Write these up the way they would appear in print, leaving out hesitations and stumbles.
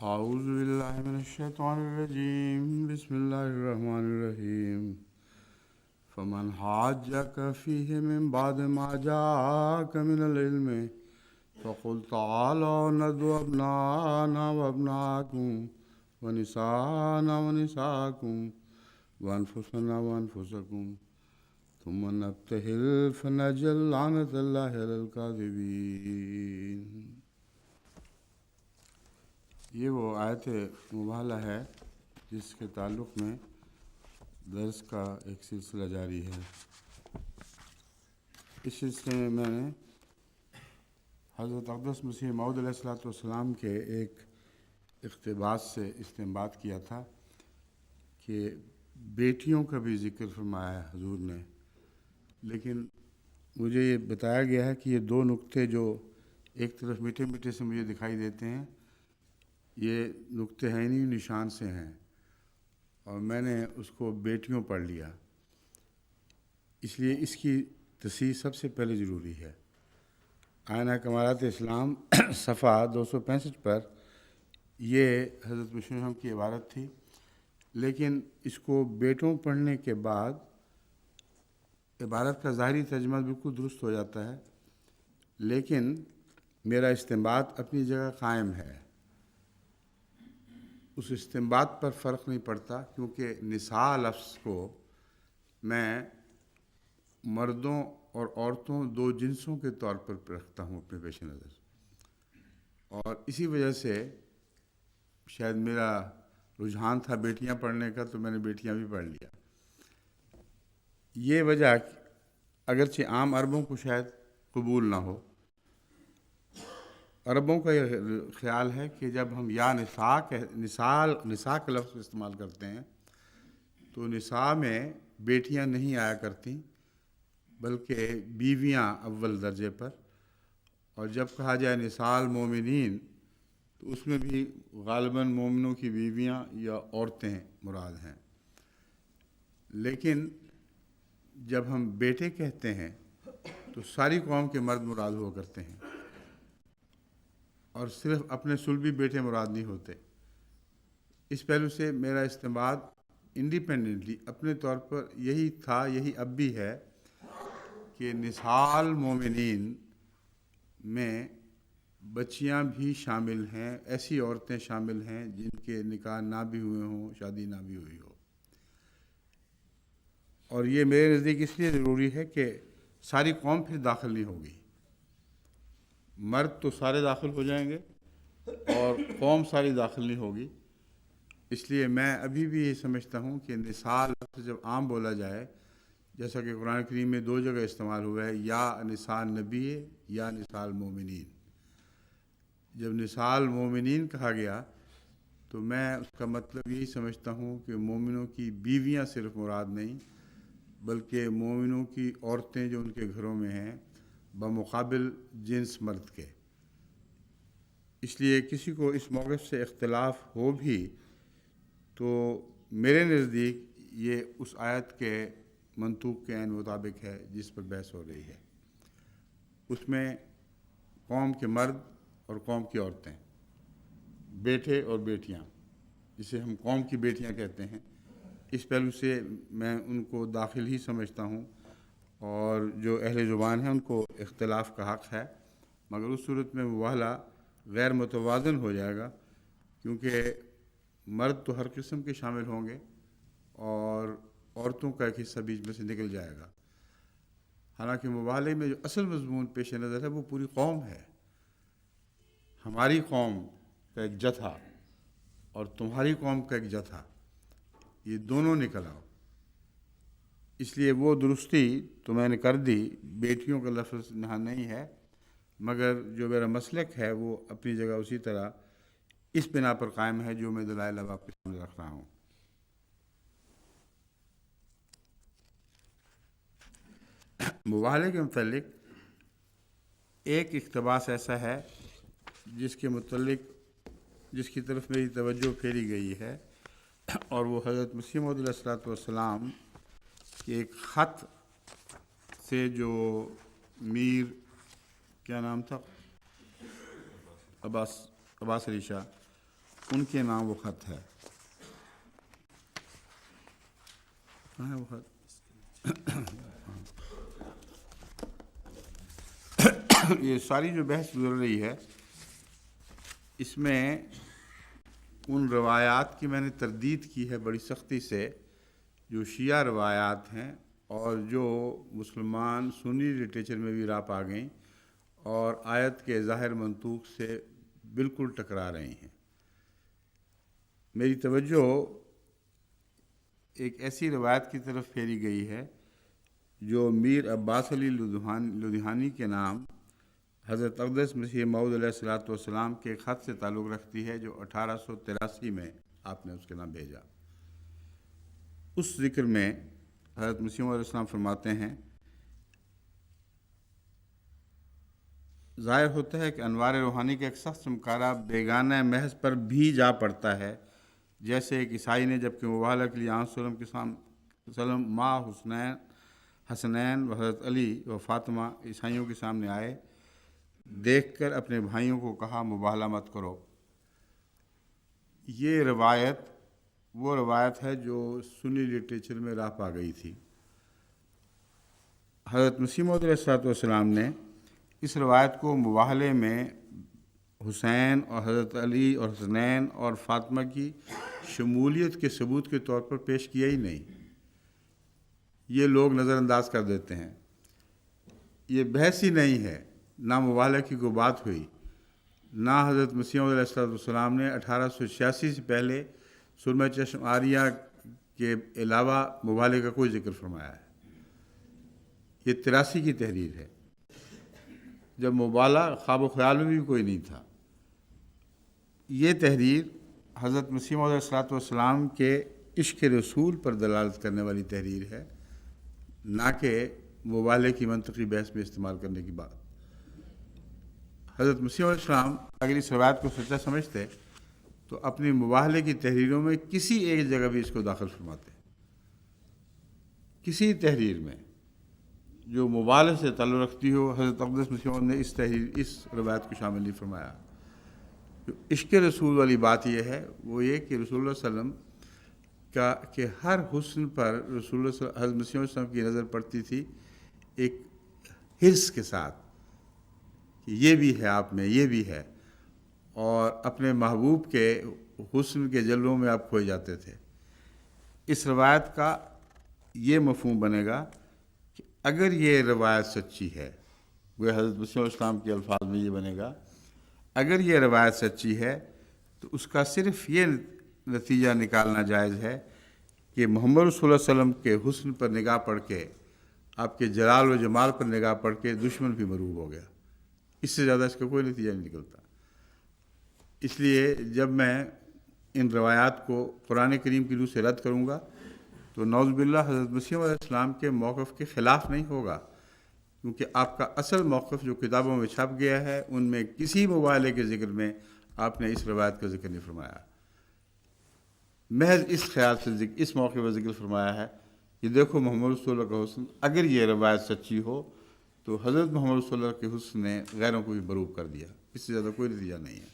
أعوذ بالله من الشيطان الرجيم بسم الله الرحمن الرحيم فمن حاجك فيه من بعد ما جاءك من العلم فقل تعالوا ندعو أبناءنا وأبناءكم ونساءنا ونساءكم وأنفسنا وأنفسكم ثم نبتهل فنجعل لعنة الله على الكاذبين۔ یہ وہ آیت مبالغہ ہے جس کے تعلق میں درس کا ایک سلسلہ جاری ہے۔ اس سلسلے میں میں نے حضرت اقدس مسیح موعود علیہ السلام کے ایک اقتباس سے استنباط کیا تھا کہ بیٹیوں کا بھی ذکر فرمایا ہے حضور نے، لیکن مجھے یہ بتایا گیا ہے کہ یہ دو نقطے جو ایک طرف میٹھے میٹھے سے مجھے دکھائی دیتے ہیں، یہ نقطے عینی نشان سے ہیں، اور میں نے اس کو بیٹیوں پڑھ لیا، اس لیے اس کی تصحیح سب سے پہلے ضروری ہے۔ آئینہ کمالات اسلام صفحہ 265 پر یہ حضرت مسلم کی عبارت تھی، لیکن اس کو بیٹوں پڑھنے کے بعد عبارت کا ظاہری ترجمہ بالکل درست ہو جاتا ہے، لیکن میرا استنباط اپنی جگہ قائم ہے، اس استنباط پر فرق نہیں پڑتا، کیونکہ نساء لفظ کو میں مردوں اور عورتوں دو جنسوں کے طور پر رکھتا ہوں اپنے پیش نظر، اور اسی وجہ سے شاید میرا رجحان تھا بیٹیاں پڑھنے کا، تو میں نے بیٹیاں بھی پڑھ لیا۔ یہ وجہ اگرچہ عام عربوں کو شاید قبول نہ ہو، عربوں کا یہ خیال ہے کہ جب ہم یا نساء کا لفظ استعمال کرتے ہیں تو نساء میں بیٹیاں نہیں آیا کرتی بلکہ بیویاں اول درجے پر، اور جب کہا جائے نساء المومنین تو اس میں بھی غالباً مومنوں کی بیویاں یا عورتیں مراد ہیں، لیکن جب ہم بیٹے کہتے ہیں تو ساری قوم کے مرد مراد ہوا کرتے ہیں، اور صرف اپنے صلبی بیٹے مراد نہیں ہوتے۔ اس پہلو سے میرا استنباط انڈیپینڈنٹلی اپنے طور پر یہی تھا، یہی اب بھی ہے کہ نساء المومنین میں بچیاں بھی شامل ہیں، ایسی عورتیں شامل ہیں جن کے نکاح نہ بھی ہوئے ہوں، شادی نہ بھی ہوئی ہو، اور یہ میرے نزدیک اس لیے ضروری ہے کہ ساری قوم پھر داخل نہیں ہوگی، مرد تو سارے داخل ہو جائیں گے اور قوم ساری داخل نہیں ہوگی۔ اس لیے میں ابھی بھی یہ سمجھتا ہوں کہ نساء لفظ جب عام بولا جائے، جیسا کہ قرآن کریم میں دو جگہ استعمال ہوا ہے، یا نساء النبی یا نساء المومنین، جب نساء المومنین کہا گیا تو میں اس کا مطلب یہی سمجھتا ہوں کہ مومنوں کی بیویاں صرف مراد نہیں، بلکہ مومنوں کی عورتیں جو ان کے گھروں میں ہیں بمقابل جنس مرد کے۔ اس لیے کسی کو اس موقف سے اختلاف ہو بھی تو میرے نزدیک یہ اس آیت کے منطوق کے عین مطابق ہے جس پر بحث ہو رہی ہے۔ اس میں قوم کے مرد اور قوم کی عورتیں، بیٹے اور بیٹیاں، جسے ہم قوم کی بیٹیاں کہتے ہیں، اس پہلو سے میں ان کو داخل ہی سمجھتا ہوں، اور جو اہل زبان ہیں ان کو اختلاف کا حق ہے، مگر اس صورت میں مباہلہ غیر متوازن ہو جائے گا، کیونکہ مرد تو ہر قسم کے شامل ہوں گے اور عورتوں کا ایک حصہ بیچ میں سے نکل جائے گا، حالانکہ مباہلے میں جو اصل مضمون پیش نظر ہے وہ پوری قوم ہے، ہماری قوم کا ایک جتھا اور تمہاری قوم کا ایک جتھا، یہ دونوں نکل آؤ۔ اس لیے وہ درستی تو میں نے کر دی، بیٹیوں کا لفظ یہاں نہیں ہے، مگر جو میرا مسلک ہے وہ اپنی جگہ اسی طرح اس بنا پر قائم ہے جو میں دلائل اب آپ کے سامنے رکھ رہا ہوں۔ مباہلے کے متعلق ایک اقتباس ایسا ہے جس کی طرف میری توجہ پھیری گئی ہے، اور وہ حضرت مسیح موعود علیہ السلام کے ایک خط سے جو میر کیا نام تھا عباس علی شاہ ان کے نام وہ خط ہے. کہاں ہے وہ خط؟ یہ ساری جو بحث گزر رہی ہے اس میں ان روایات کی میں نے تردید کی ہے بڑی سختی سے جو شیعہ روایات ہیں اور جو مسلمان سنی لٹریچر میں بھی راپ آ گئیں اور آیت کے ظاہر منطوق سے بالکل ٹکرا رہی ہیں. میری توجہ ایک ایسی روایت کی طرف پھیری گئی ہے جو میر عباس علی لدھیانی کے نام حضرت اقدس مسیح موعود علیہ الصلوۃ والسلام کے خط سے تعلق رکھتی ہے جو 1883 میں آپ نے اس کے نام بھیجا. اس ذکر میں حضرت مسیح علیہ السلام فرماتے ہیں ظاہر ہوتا ہے کہ انوار روحانی کا ایک سخت چمکارہ بیگانہ محض پر بھی جا پڑتا ہے جیسے ایک عیسائی نے جب کہ مبالغہ کے لیے وسلم کے سلم ماں حسنین و حضرت علی و فاطمہ عیسائیوں کے سامنے آئے دیکھ کر اپنے بھائیوں کو کہا مبالغہ مت کرو. یہ روایت وہ روایت ہے جو سنی لٹریچر میں راہ پا گئی تھی. حضرت مسیح موعود علیہ الصلوۃ والسلام نے اس روایت کو مباہلے میں حسین اور حضرت علی اور حسنین اور فاطمہ کی شمولیت کے ثبوت کے طور پر پیش کیا ہی نہیں. یہ لوگ نظر انداز کر دیتے ہیں. یہ بحث ہی نہیں ہے، نہ مبالغہ کی کوئی بات ہوئی، نہ حضرت مسیح علیہ الصلوۃ والسلام نے 1886 سے پہلے سرمہ چشم آریہ کے علاوہ مبالغہ کا کوئی ذکر فرمایا ہے. یہ 83 کی تحریر ہے جب مبالغہ خواب و خیال میں بھی کوئی نہیں تھا. یہ تحریر حضرت مسیح علیہ الصلوۃ والسلام کے عشق رسول پر دلالت کرنے والی تحریر ہے، نہ کہ مبالغے کی منطقی بحث میں استعمال کرنے کی بات. حضرت مسیح علیہ السلام اگر اس روایت کو سچا سمجھتے تو اپنی مبالغے کی تحریروں میں کسی ایک جگہ بھی اس کو داخل فرماتے. کسی تحریر میں جو مبالغے سے تعلق رکھتی ہو حضرت اقدس مسیح نے اس روایت کو شامل نہیں فرمایا. جو عشق رسول والی بات یہ ہے وہ یہ کہ رسول اللہ صلی اللہ علیہ وسلم کا کہ ہر حسن پر رسول اللہ صلی اللہ علیہ حضرت مسیح علیہ السلام کی نظر پڑتی تھی ایک حرص کے ساتھ کہ یہ بھی ہے آپ میں، یہ بھی ہے، اور اپنے محبوب کے حسن کے جلووں میں آپ کھوئے جاتے تھے. اس روایت کا یہ مفہوم بنے گا کہ اگر یہ روایت سچی ہے، وہ حضرت مسیح علیہ السلام کے الفاظ میں یہ بنے گا، اگر یہ روایت سچی ہے تو اس کا صرف یہ نتیجہ نکالنا جائز ہے کہ محمد رسول اللہ علیہ وسلم کے حسن پر نگاہ پڑ کے، آپ کے جلال و جمال پر نگاہ پڑ کے دشمن بھی مغلوب ہو گیا. اس سے زیادہ اس کا کوئی نتیجہ نہیں نکلتا. اس لیے جب میں ان روایات کو قرآن کریم کی روح سے رد کروں گا تو نعوذ باللہ حضرت مسیح علیہ السلام کے موقف کے خلاف نہیں ہوگا، کیونکہ آپ کا اصل موقف جو کتابوں میں چھپ گیا ہے ان میں کسی مبالغے کے ذکر میں آپ نے اس روایت کا ذکر نہیں فرمایا. محض اس خیال سے اس موقع پر ذکر فرمایا ہے کہ دیکھو محمد رسول اللہ کا حسن، اگر یہ روایت سچی ہو تو حضرت محمد رسول اللہ کے حسن نے غیروں کو بھی مغلوب کر دیا. اس سے زیادہ کوئی نتیجہ نہیں ہے.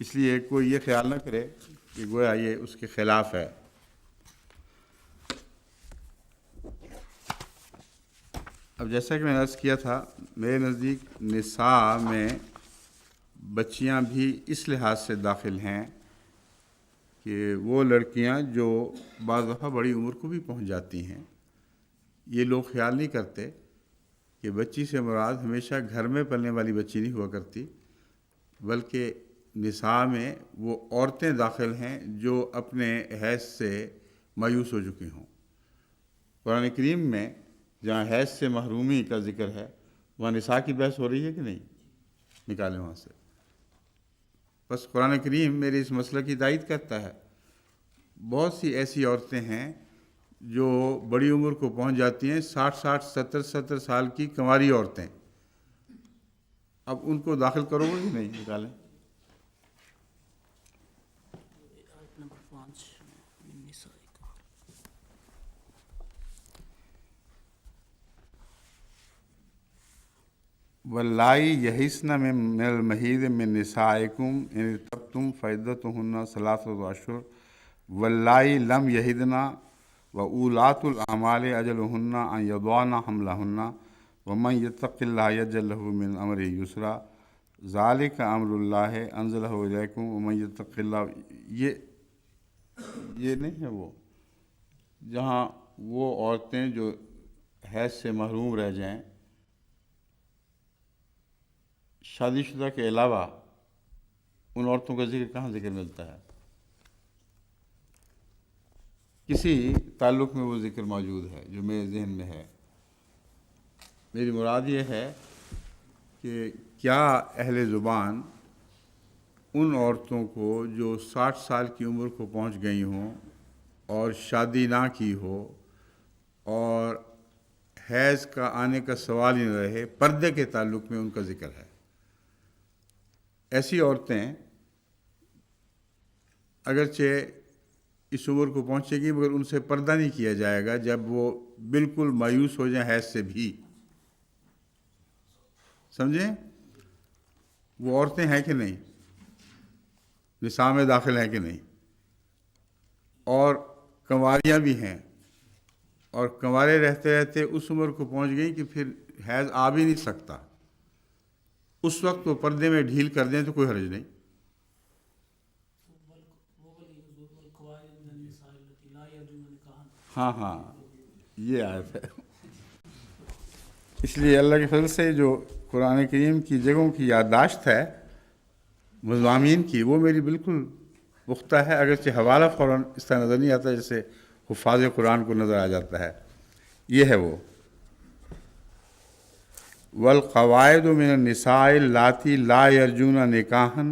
اس لیے کوئی یہ خیال نہ کرے کہ گویا یہ اس کے خلاف ہے. اب جیسا کہ میں نے عرض کیا تھا، میرے نزدیک نساء میں بچیاں بھی اس لحاظ سے داخل ہیں کہ وہ لڑکیاں جو بعض دفعہ بڑی عمر کو بھی پہنچ جاتی ہیں. یہ لوگ خیال نہیں کرتے کہ بچی سے مراد ہمیشہ گھر میں پلنے والی بچی نہیں ہوا کرتی، بلکہ نساء میں وہ عورتیں داخل ہیں جو اپنے حیض سے مایوس ہو چکی ہوں. قرآن کریم میں جہاں حیض سے محرومی کا ذکر ہے وہاں نساء کی بحث ہو رہی ہے کہ نہیں؟ نکالیں وہاں سے. بس قرآن کریم میرے اس مسئلہ کی تائید کرتا ہے. بہت سی ایسی عورتیں ہیں جو بڑی عمر کو پہنچ جاتی ہیں، 60 70 سال کی کنواری عورتیں. اب ان کو داخل کرو گے کہ نہیں؟ نکالیں. واللائی یئسن من المحیض من نسائکم ان ارتبتم فعدتہن ثلاثۃ اشہر واللائی لم یحضن وأولاۃ الأحمال أجلهن أن يضعن حملهن ومن يتق الله يجعل له من أمره يسرا ذلك أمر الله أنزله إليكم ومن يتق الله یہ نہیں ہے وہ جہاں وہ عورتیں جو حیض سے محروم رہ جائیں شادی شدہ کے علاوہ ان عورتوں کا ذکر کہاں ذکر ملتا ہے؟ کسی تعلق میں وہ ذکر موجود ہے جو میرے ذہن میں ہے. میری مراد یہ ہے کہ کیا اہل زبان ان عورتوں کو جو 60 سال کی عمر کو پہنچ گئی ہوں اور شادی نہ کی ہو اور حیض کا آنے کا سوال ہی نہ رہے، پردے کے تعلق میں ان کا ذکر ہے. ایسی عورتیں اگرچہ اس عمر کو پہنچے گی مگر ان سے پردہ نہیں کیا جائے گا جب وہ بالکل مایوس ہو جائیں حیض سے بھی. سمجھیں؟ وہ عورتیں ہیں کہ نہیں، نصاب میں داخل ہیں کہ نہیں، اور کنواریاں بھی ہیں اور کنوارے رہتے رہتے اس عمر کو پہنچ گئی کہ پھر حیض آ بھی نہیں سکتا، اس وقت وہ پردے میں ڈھیل کر دیں تو کوئی حرج نہیں. ہاں یہ آیت ہے. اس لیے اللہ کے فضل سے جو قرآن کریم کی جگہوں کی یادداشت ہے مضامین کی، وہ میری بالکل پختہ ہے، اگرچہ حوالہ فوراً اس طرح نظر نہیں آتا جیسے حفاظ قرآن کو نظر آ جاتا ہے. یہ ہے وہ والقواعد من النساء اللاتی لا یرجون نکاحا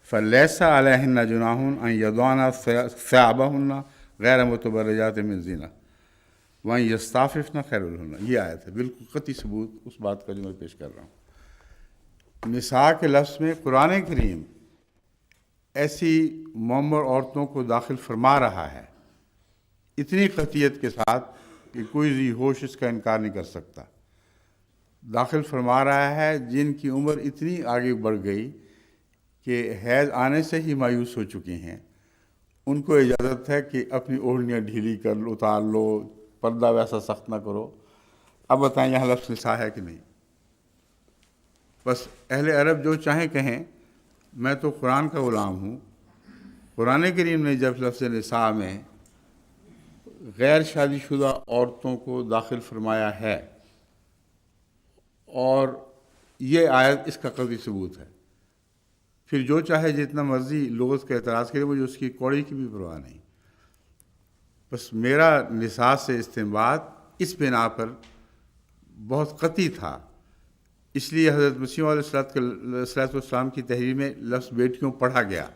فلیس علیہن جناح ان یضعن ثیابہن غیر متبرجات من زینہ وان یستعففن خیر لہن. یہ آیت ہے، بالکل قطعی ثبوت اس بات کا جو میں پیش کر رہا ہوں. نساء کے لفظ میں قرآن کریم ایسی معمر عورتوں کو داخل فرما رہا ہے اتنی قطعیت کے ساتھ کہ کوئی ذی ہوش اس کا انکار نہیں کر سکتا. داخل فرما رہا ہے جن کی عمر اتنی آگے بڑھ گئی کہ حیض آنے سے ہی مایوس ہو چکی ہیں، ان کو اجازت ہے کہ اپنی اوڑھنیاں ڈھیلی کر لو، اتار لو، پردہ ویسا سخت نہ کرو. اب بتائیں یہاں لفظ نساء ہے کہ نہیں؟ بس اہل عرب جو چاہیں کہیں، میں تو قرآن کا غلام ہوں. قرآن کریم نے جب لفظ نساء میں غیر شادی شدہ عورتوں کو داخل فرمایا ہے اور یہ آیت اس کا قطعی ثبوت ہے، پھر جو چاہے جتنا مرضی لغت کا اعتراض کرے، مجھے اس کی کوڑی کی بھی پرواہ نہیں. بس میرا نساء سے استنباط اس بنا پر بہت قطعی تھا، اس لیے حضرت مسیح علیہ السلام کی تحریر میں لفظ بیٹیوں پڑھا گیا.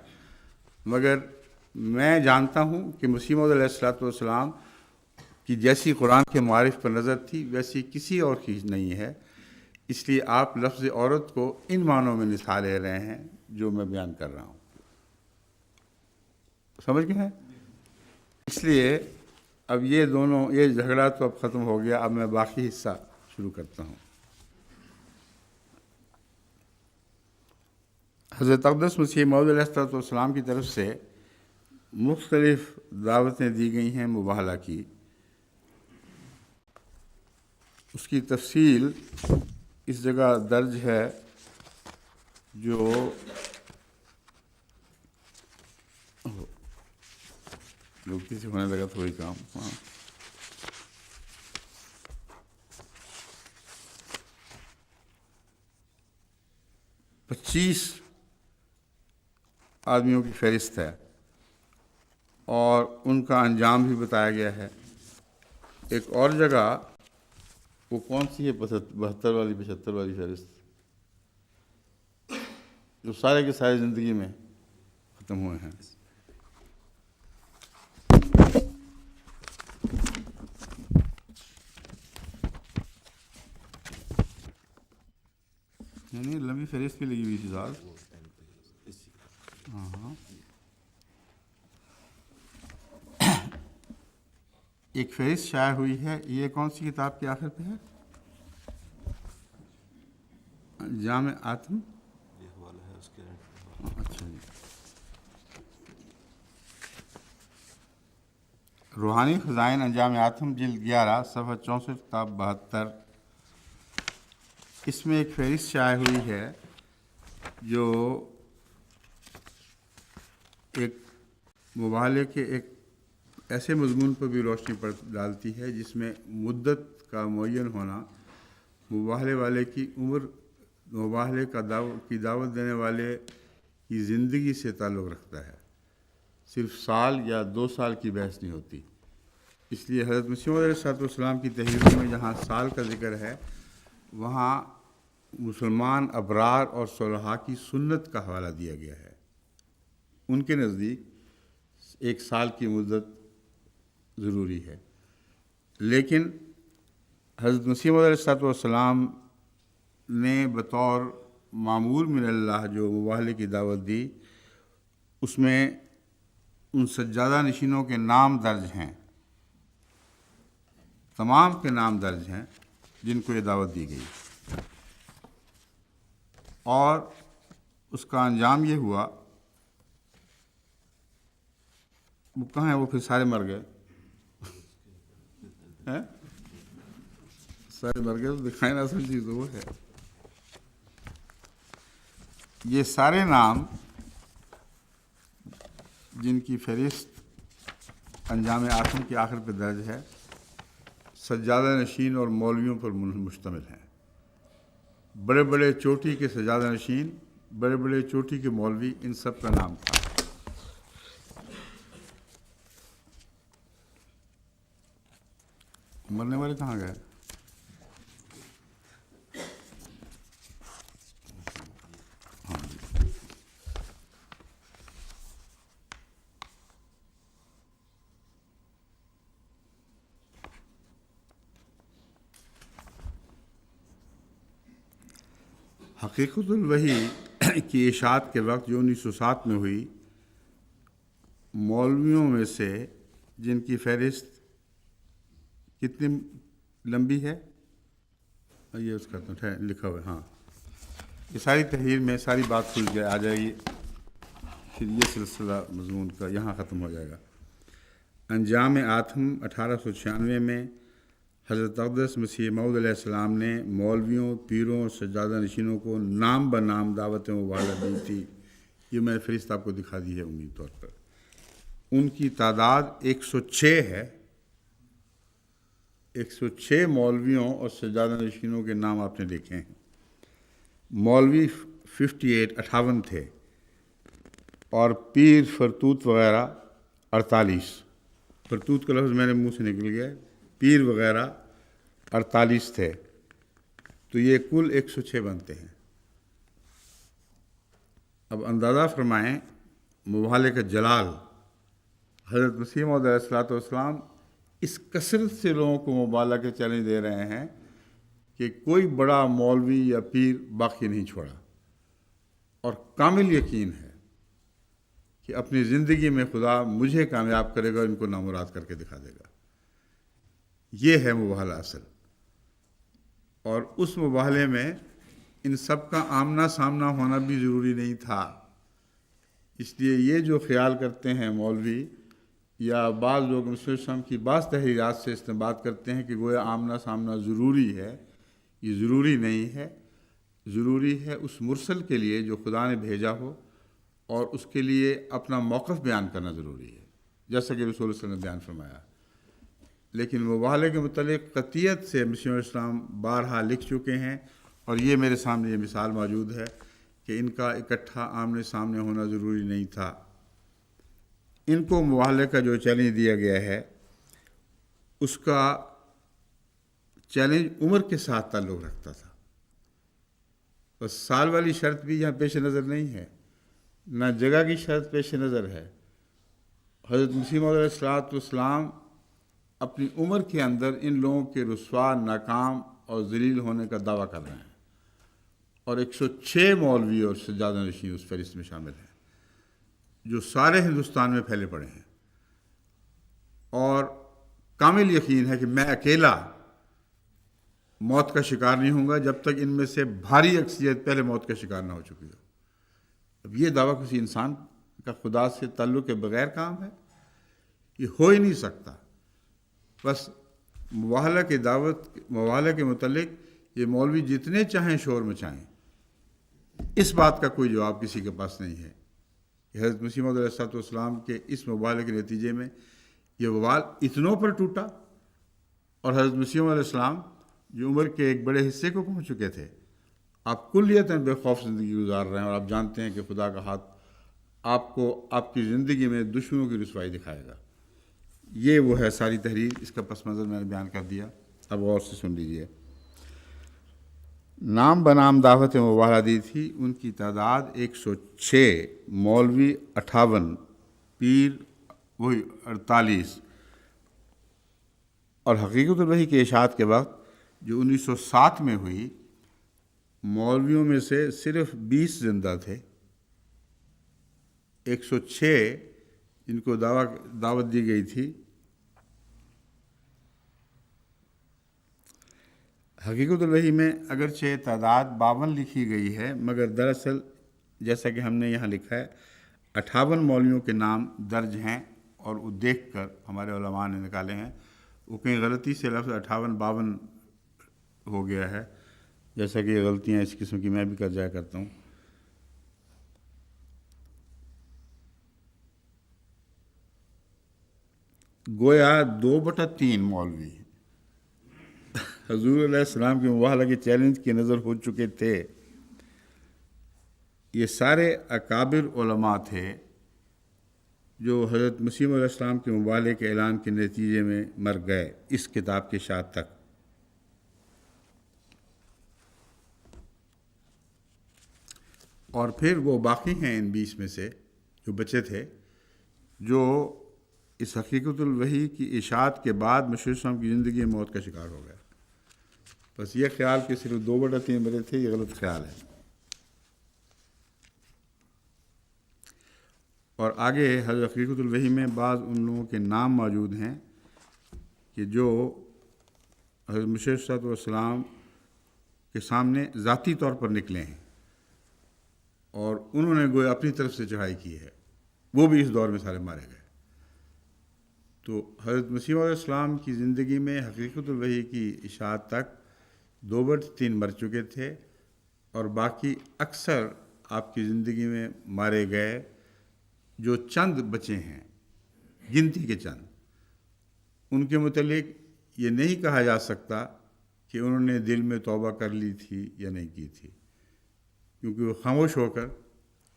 مگر میں جانتا ہوں کہ مسیح علیہ السلام کی جیسی قرآن کے معارف پر نظر تھی ویسی کسی اور کی نہیں ہے، اس لیے آپ لفظ عورت کو ان معنوں میں نساء لے رہے ہیں جو میں بیان کر رہا ہوں. سمجھ گئے ہیں؟ اس لیے اب یہ جھگڑا تو اب ختم ہو گیا. اب میں باقی حصہ شروع کرتا ہوں. حضرت اقدس مسیح موعود علیہ السلام کی طرف سے مختلف دعوتیں دی گئی ہیں مباہلہ کی. اس کی تفصیل اس جگہ درج ہے جو غلطی سے ہونے لگا تھوڑی کام. ہاں پچیس آدمیوں کی فہرست ہے اور ان کا انجام بھی بتایا گیا ہے. ایک اور جگہ وہ کون سی ہے 72 والی 75 والی فہرست جو سارے کے سارے زندگی میں ختم ہوئے ہیں. یعنی لمبی فہرست بھی لگی ہوئی تھی صاحب. ہاں ایک فہرست شائع ہوئی ہے، یہ کون سی کتاب کے آخر پہ ہے؟ انجام آتم، یہ حوالہ ہے اس کے. اچھا جی، روحانی خزائن انجام آتم جلد 11 صفحہ 64 تا 72. اس میں ایک فہرست شائع ہوئی ہے جو ایک مبالغے کے ایک ایسے مضمون پر بھی روشنی ڈالتی ہے جس میں مدت کا معین ہونا مباہلے والے کی عمر، مباہلے کی دعوت دینے والے کی زندگی سے تعلق رکھتا ہے. صرف سال یا 2 سال کی بحث نہیں ہوتی. اس لیے حضرت مسیح موعود علیہ السلام کی تحریروں میں جہاں سال کا ذکر ہے وہاں مسلمان ابرار اور صلحاء کی سنت کا حوالہ دیا گیا ہے. ان کے نزدیک 1 سال کی مدت ضروری ہے، لیکن حضرت مسیح موعود علیہ السلام نے بطور معمول من اللہ جو مباہلے کی دعوت دی، اس میں ان سجادہ نشینوں کے نام درج ہیں، تمام کے نام درج ہیں جن کو یہ دعوت دی گئی، اور اس کا انجام یہ ہوا. وہ کہاں ہیں؟ وہ پھر سارے مر گئے. سارے مر گئے تو دکھائیں نا، اصل چیز وہ ہے. یہ سارے نام جن کی فہرست انجام آتم کے آخر پہ درج ہے سجادہ نشین اور مولویوں پر مشتمل ہیں. بڑے بڑے چوٹی کے سجادہ نشین، بڑے بڑے چوٹی کے مولوی، ان سب کا نام تھا. مرنے والے کہاں گئے؟ حقیقت الوحی کی اشاعت کے وقت جو 1907 میں ہوئی، مولویوں میں سے جن کی فہرست کتنی لمبی ہے، یہ اس کا تو لکھا ہوا ہے، ہاں، یہ ساری تحریر میں ساری بات کھل آ جائے گی. پھر یہ سلسلہ مضمون کا یہاں ختم ہو جائے گا. انجام آتم 1896 میں حضرت اقدس مسیح موعود علیہ السلام نے مولویوں، پیروں اور سجادہ نشینوں کو نام بنام دعوت مباہلہ دی تھی. یہ میں نے فہرست آپ کو دکھا دی ہے امید طور پر. ان کی تعداد 106 ہے. 106 مولویوں اور سجادہ نشینوں کے نام آپ نے دیکھے ہیں. مولوی 58 تھے اور پیر فرتوت وغیرہ 48. فرتوت کا لفظ میرے منہ سے نکل گیا. پیر وغیرہ 48 تھے، تو یہ کل 106 بنتے ہیں. اب اندازہ فرمائیں مباہلے کا جلال. حضرت مسیح موعود علیہ السلام اس کثرت سے لوگوں کو مباہلہ کے چیلنج دے رہے ہیں کہ کوئی بڑا مولوی یا پیر باقی نہیں چھوڑا، اور کامل یقین ہے کہ اپنی زندگی میں خدا مجھے کامیاب کرے گا، ان کو نامراد کر کے دکھا دے گا. یہ ہے مباہلہ اصل. اور اس مباہلے میں ان سب کا آمنا سامنا ہونا بھی ضروری نہیں تھا. اس لیے یہ جو خیال کرتے ہیں مولوی یا بعض لوگ رسول السلام کی بعض تحریرات سے استنباط کرتے ہیں کہ گویا آمنا سامنا ضروری ہے، یہ ضروری نہیں ہے. ضروری ہے اس مرسل کے لیے جو خدا نے بھیجا ہو، اور اس کے لیے اپنا موقف بیان کرنا ضروری ہے، جیسا کہ رسول اللہ صلی اللہ علیہ وسلم نے بیان فرمایا. لیکن مباہلے کے متعلق قطعیت سے مسیح علیہ السلام بارہا لکھ چکے ہیں، اور یہ میرے سامنے یہ مثال موجود ہے کہ ان کا اکٹھا آمنے سامنے ہونا ضروری نہیں تھا. ان کو مباہلے کا جو چیلنج دیا گیا ہے اس کا چیلنج عمر کے ساتھ تعلق رکھتا تھا. بس سال والی شرط بھی یہاں پیش نظر نہیں ہے، نہ جگہ کی شرط پیش نظر ہے. حضرت مسیح موعود علیہ السلام اپنی عمر کے اندر ان لوگوں کے رسوا، ناکام اور ذلیل ہونے کا دعویٰ کر رہے ہیں، اور 106 مولوی اور سجادہ نشین اس فہرست میں شامل ہیں جو سارے ہندوستان میں پھیلے پڑے ہیں. اور کامل یقین ہے کہ میں اکیلا موت کا شکار نہیں ہوں گا جب تک ان میں سے بھاری اکثریت پہلے موت کا شکار نہ ہو چکی ہو۔ اب یہ دعویٰ کسی انسان کا خدا سے تعلق کے بغیر کام ہے، یہ ہو ہی نہیں سکتا۔ بس مواہلہ کے متعلق یہ مولوی جتنے چاہیں شور مچائیں، اس بات کا کوئی جواب کسی کے پاس نہیں ہے کہ حضرت مسیح موعود علیہ السلام کے اس مبالغے کے نتیجے میں یہ وبال اتنوں پر ٹوٹا، اور حضرت مسیح موعود علیہ السلام جو عمر کے ایک بڑے حصے کو پہنچ چکے تھے، آپ کلیتاً بے خوف زندگی گزار رہے ہیں، اور آپ جانتے ہیں کہ خدا کا ہاتھ آپ کو آپ کی زندگی میں دشمنوں کی رسوائی دکھائے گا۔ یہ وہ ہے ساری تحریر، اس کا پس منظر میں نے بیان کر دیا، اب غور سے سن لیجیے۔ نام بنام دعوت مباہلہ دی تھی، ان کی تعداد 106، مولوی 58، پیر وہی 48، اور حقیقت الوحی کے اشاعت کے وقت جو 1907 میں ہوئی، مولویوں میں سے صرف 20 زندہ تھے۔ 106 جن کو دعوت دی گئی تھی۔ حقیقت الوحی میں اگرچہ تعداد 52 لکھی گئی ہے، مگر دراصل جیسا کہ ہم نے یہاں لکھا ہے 58 مولویوں کے نام درج ہیں، اور وہ دیکھ کر ہمارے علماء نے نکالے ہیں۔ وہ کہیں غلطی سے لفظ 58 52 ہو گیا ہے، جیسا کہ یہ غلطیاں اس قسم کی میں بھی کر جایا کرتا ہوں۔ گویا 2/3 مولوی حضور علیہ السلام کے مباہلہ کے چیلنج کی نظر ہو چکے تھے۔ یہ سارے اکابر علماء تھے جو حضرت مسیح علیہ السلام کے مباہلے کے اعلان کے نتیجے میں مر گئے اس کتاب کے اشاعت تک۔ اور پھر وہ باقی ہیں ان 20 میں سے جو بچے تھے، جو اس حقیقت الوحی کی اشاعت کے بعد مشیر صاحب کی زندگی میں موت کا شکار ہو گئے۔ بس یہ خیال کہ صرف 2/3 مرے تھے، یہ غلط خیال ہے۔ اور آگے حضرت حقیقت الوحی میں بعض ان لوگوں کے نام موجود ہیں کہ جو حضرت مسیح صلی اللہ علیہ وسلم کے سامنے ذاتی طور پر نکلے ہیں، اور انہوں نے گویا اپنی طرف سے چڑھائی کی ہے، وہ بھی اس دور میں سارے مارے گئے۔ تو حضرت مسیح علیہ السلام کی زندگی میں حقیقت الوحی کی اشاعت تک 2/3 مر چکے تھے، اور باقی اکثر آپ کی زندگی میں مارے گئے۔ جو چند بچے ہیں، گنتی کے چند، ان کے متعلق یہ نہیں کہا جا سکتا کہ انہوں نے دل میں توبہ کر لی تھی یا نہیں کی تھی، کیونکہ وہ خاموش ہو کر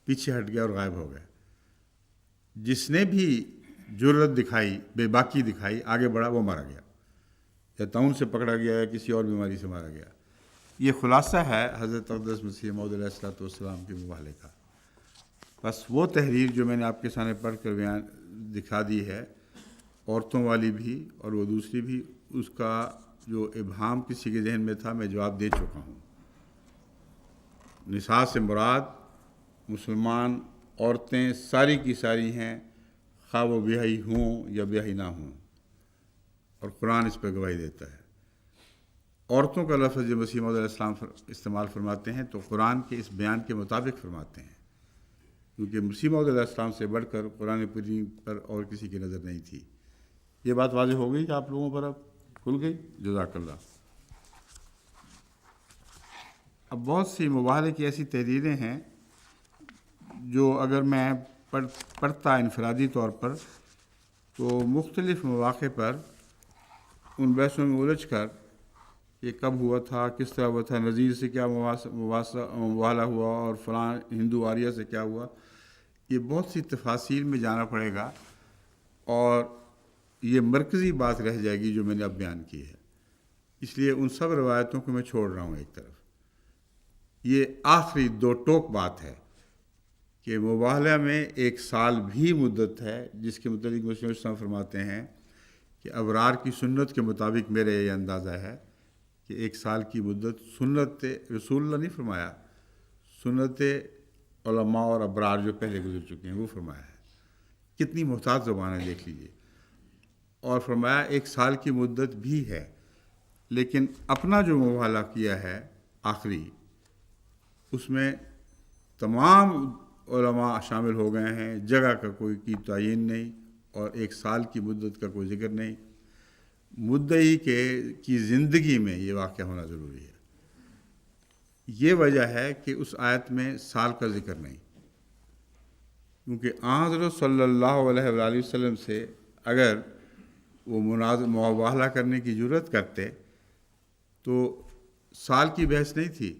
پیچھے ہٹ گیا اور غائب ہو گئے۔ جس نے بھی جرأت دکھائی، بے باکی دکھائی، آگے بڑھا، وہ مارا گیا، یا طاعون سے پکڑا گیا، یا کسی اور بیماری سے مارا گیا۔ یہ خلاصہ ہے حضرت اقدس مسیح موعود علیہ السلام کے مباہلے کا۔ بس وہ تحریر جو میں نے آپ کے سامنے پڑھ کر دکھا دی ہے، عورتوں والی بھی اور وہ دوسری بھی، اس کا جو ابہام کسی کے ذہن میں تھا، میں جواب دے چکا ہوں۔ نساء سے مراد مسلمان عورتیں ساری کی ساری ہیں، خواہ وہ بیاہی ہوں یا بیاہی نہ ہوں، اور قرآن اس پہ گواہی دیتا ہے۔ عورتوں کا لفظ جو مسیح موعود علیہ السلام استعمال فرماتے ہیں تو قرآن کے اس بیان کے مطابق فرماتے ہیں، کیونکہ مسیح موعود علیہ السلام سے بڑھ کر قرآن کریم پر اور کسی کی نظر نہیں تھی۔ یہ بات واضح ہو گئی کہ آپ لوگوں پر اب کھل گئی؟ جزاک اللہ۔ اب بہت سی مباہلے کی ایسی تحریریں ہیں جو اگر میں پڑھتا انفرادی طور پر تو مختلف مواقع پر ان بحثوں میں الجھ کر یہ کب ہوا تھا، کس طرح ہوا تھا، نذیر سے کیا مباہلہ ہوا، اور فلاں ہندو آریہ سے کیا ہوا، یہ بہت سی تفاصیل میں جانا پڑے گا، اور یہ مرکزی بات رہ جائے گی جو میں نے اب بیان کی ہے۔ اس لیے ان سب روایتوں کو میں چھوڑ رہا ہوں ایک طرف۔ یہ آخری دو ٹوک بات ہے کہ مباہلہ میں 1 سال بھی مدت ہے، جس کے متعلق مسلم اسلام فرماتے ہیں کہ ابرار کی سنت کے مطابق میرا یہ اندازہ ہے کہ 1 سال کی مدت سنت رسول اللہ نہیں فرمایا، سنت علماء اور ابرار جو پہلے گزر چکے ہیں وہ فرمایا ہے۔ کتنی محتاط زبان ہے، دیکھ لیجئے۔ اور فرمایا 1 سال کی مدت بھی ہے، لیکن اپنا جو مباہلہ کیا ہے آخری، اس میں تمام علماء شامل ہو گئے ہیں، جگہ کا کوئی کی تعین نہیں اور 1 سال کی مدت کا کوئی ذکر نہیں، مدعی کی زندگی میں یہ واقعہ ہونا ضروری ہے۔ یہ وجہ ہے کہ اس آیت میں سال کا ذکر نہیں، کیونکہ حضرت صلی اللہ علیہ وآلہ وسلم سے اگر وہ مباہلہ کرنے کی جرت کرتے تو سال کی بحث نہیں تھی،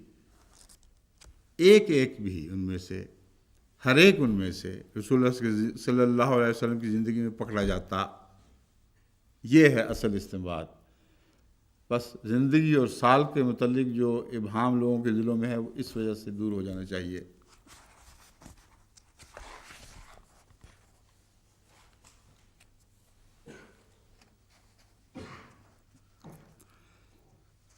ایک بھی ان میں سے، ہر ایک ان میں سے رسول اللہ صلی اللہ علیہ وسلم کی زندگی میں پکڑا جاتا۔ یہ ہے اصل استنباط۔ بس زندگی اور سال کے متعلق جو ابہام لوگوں کے دلوں میں ہے وہ اس وجہ سے دور ہو جانا چاہیے۔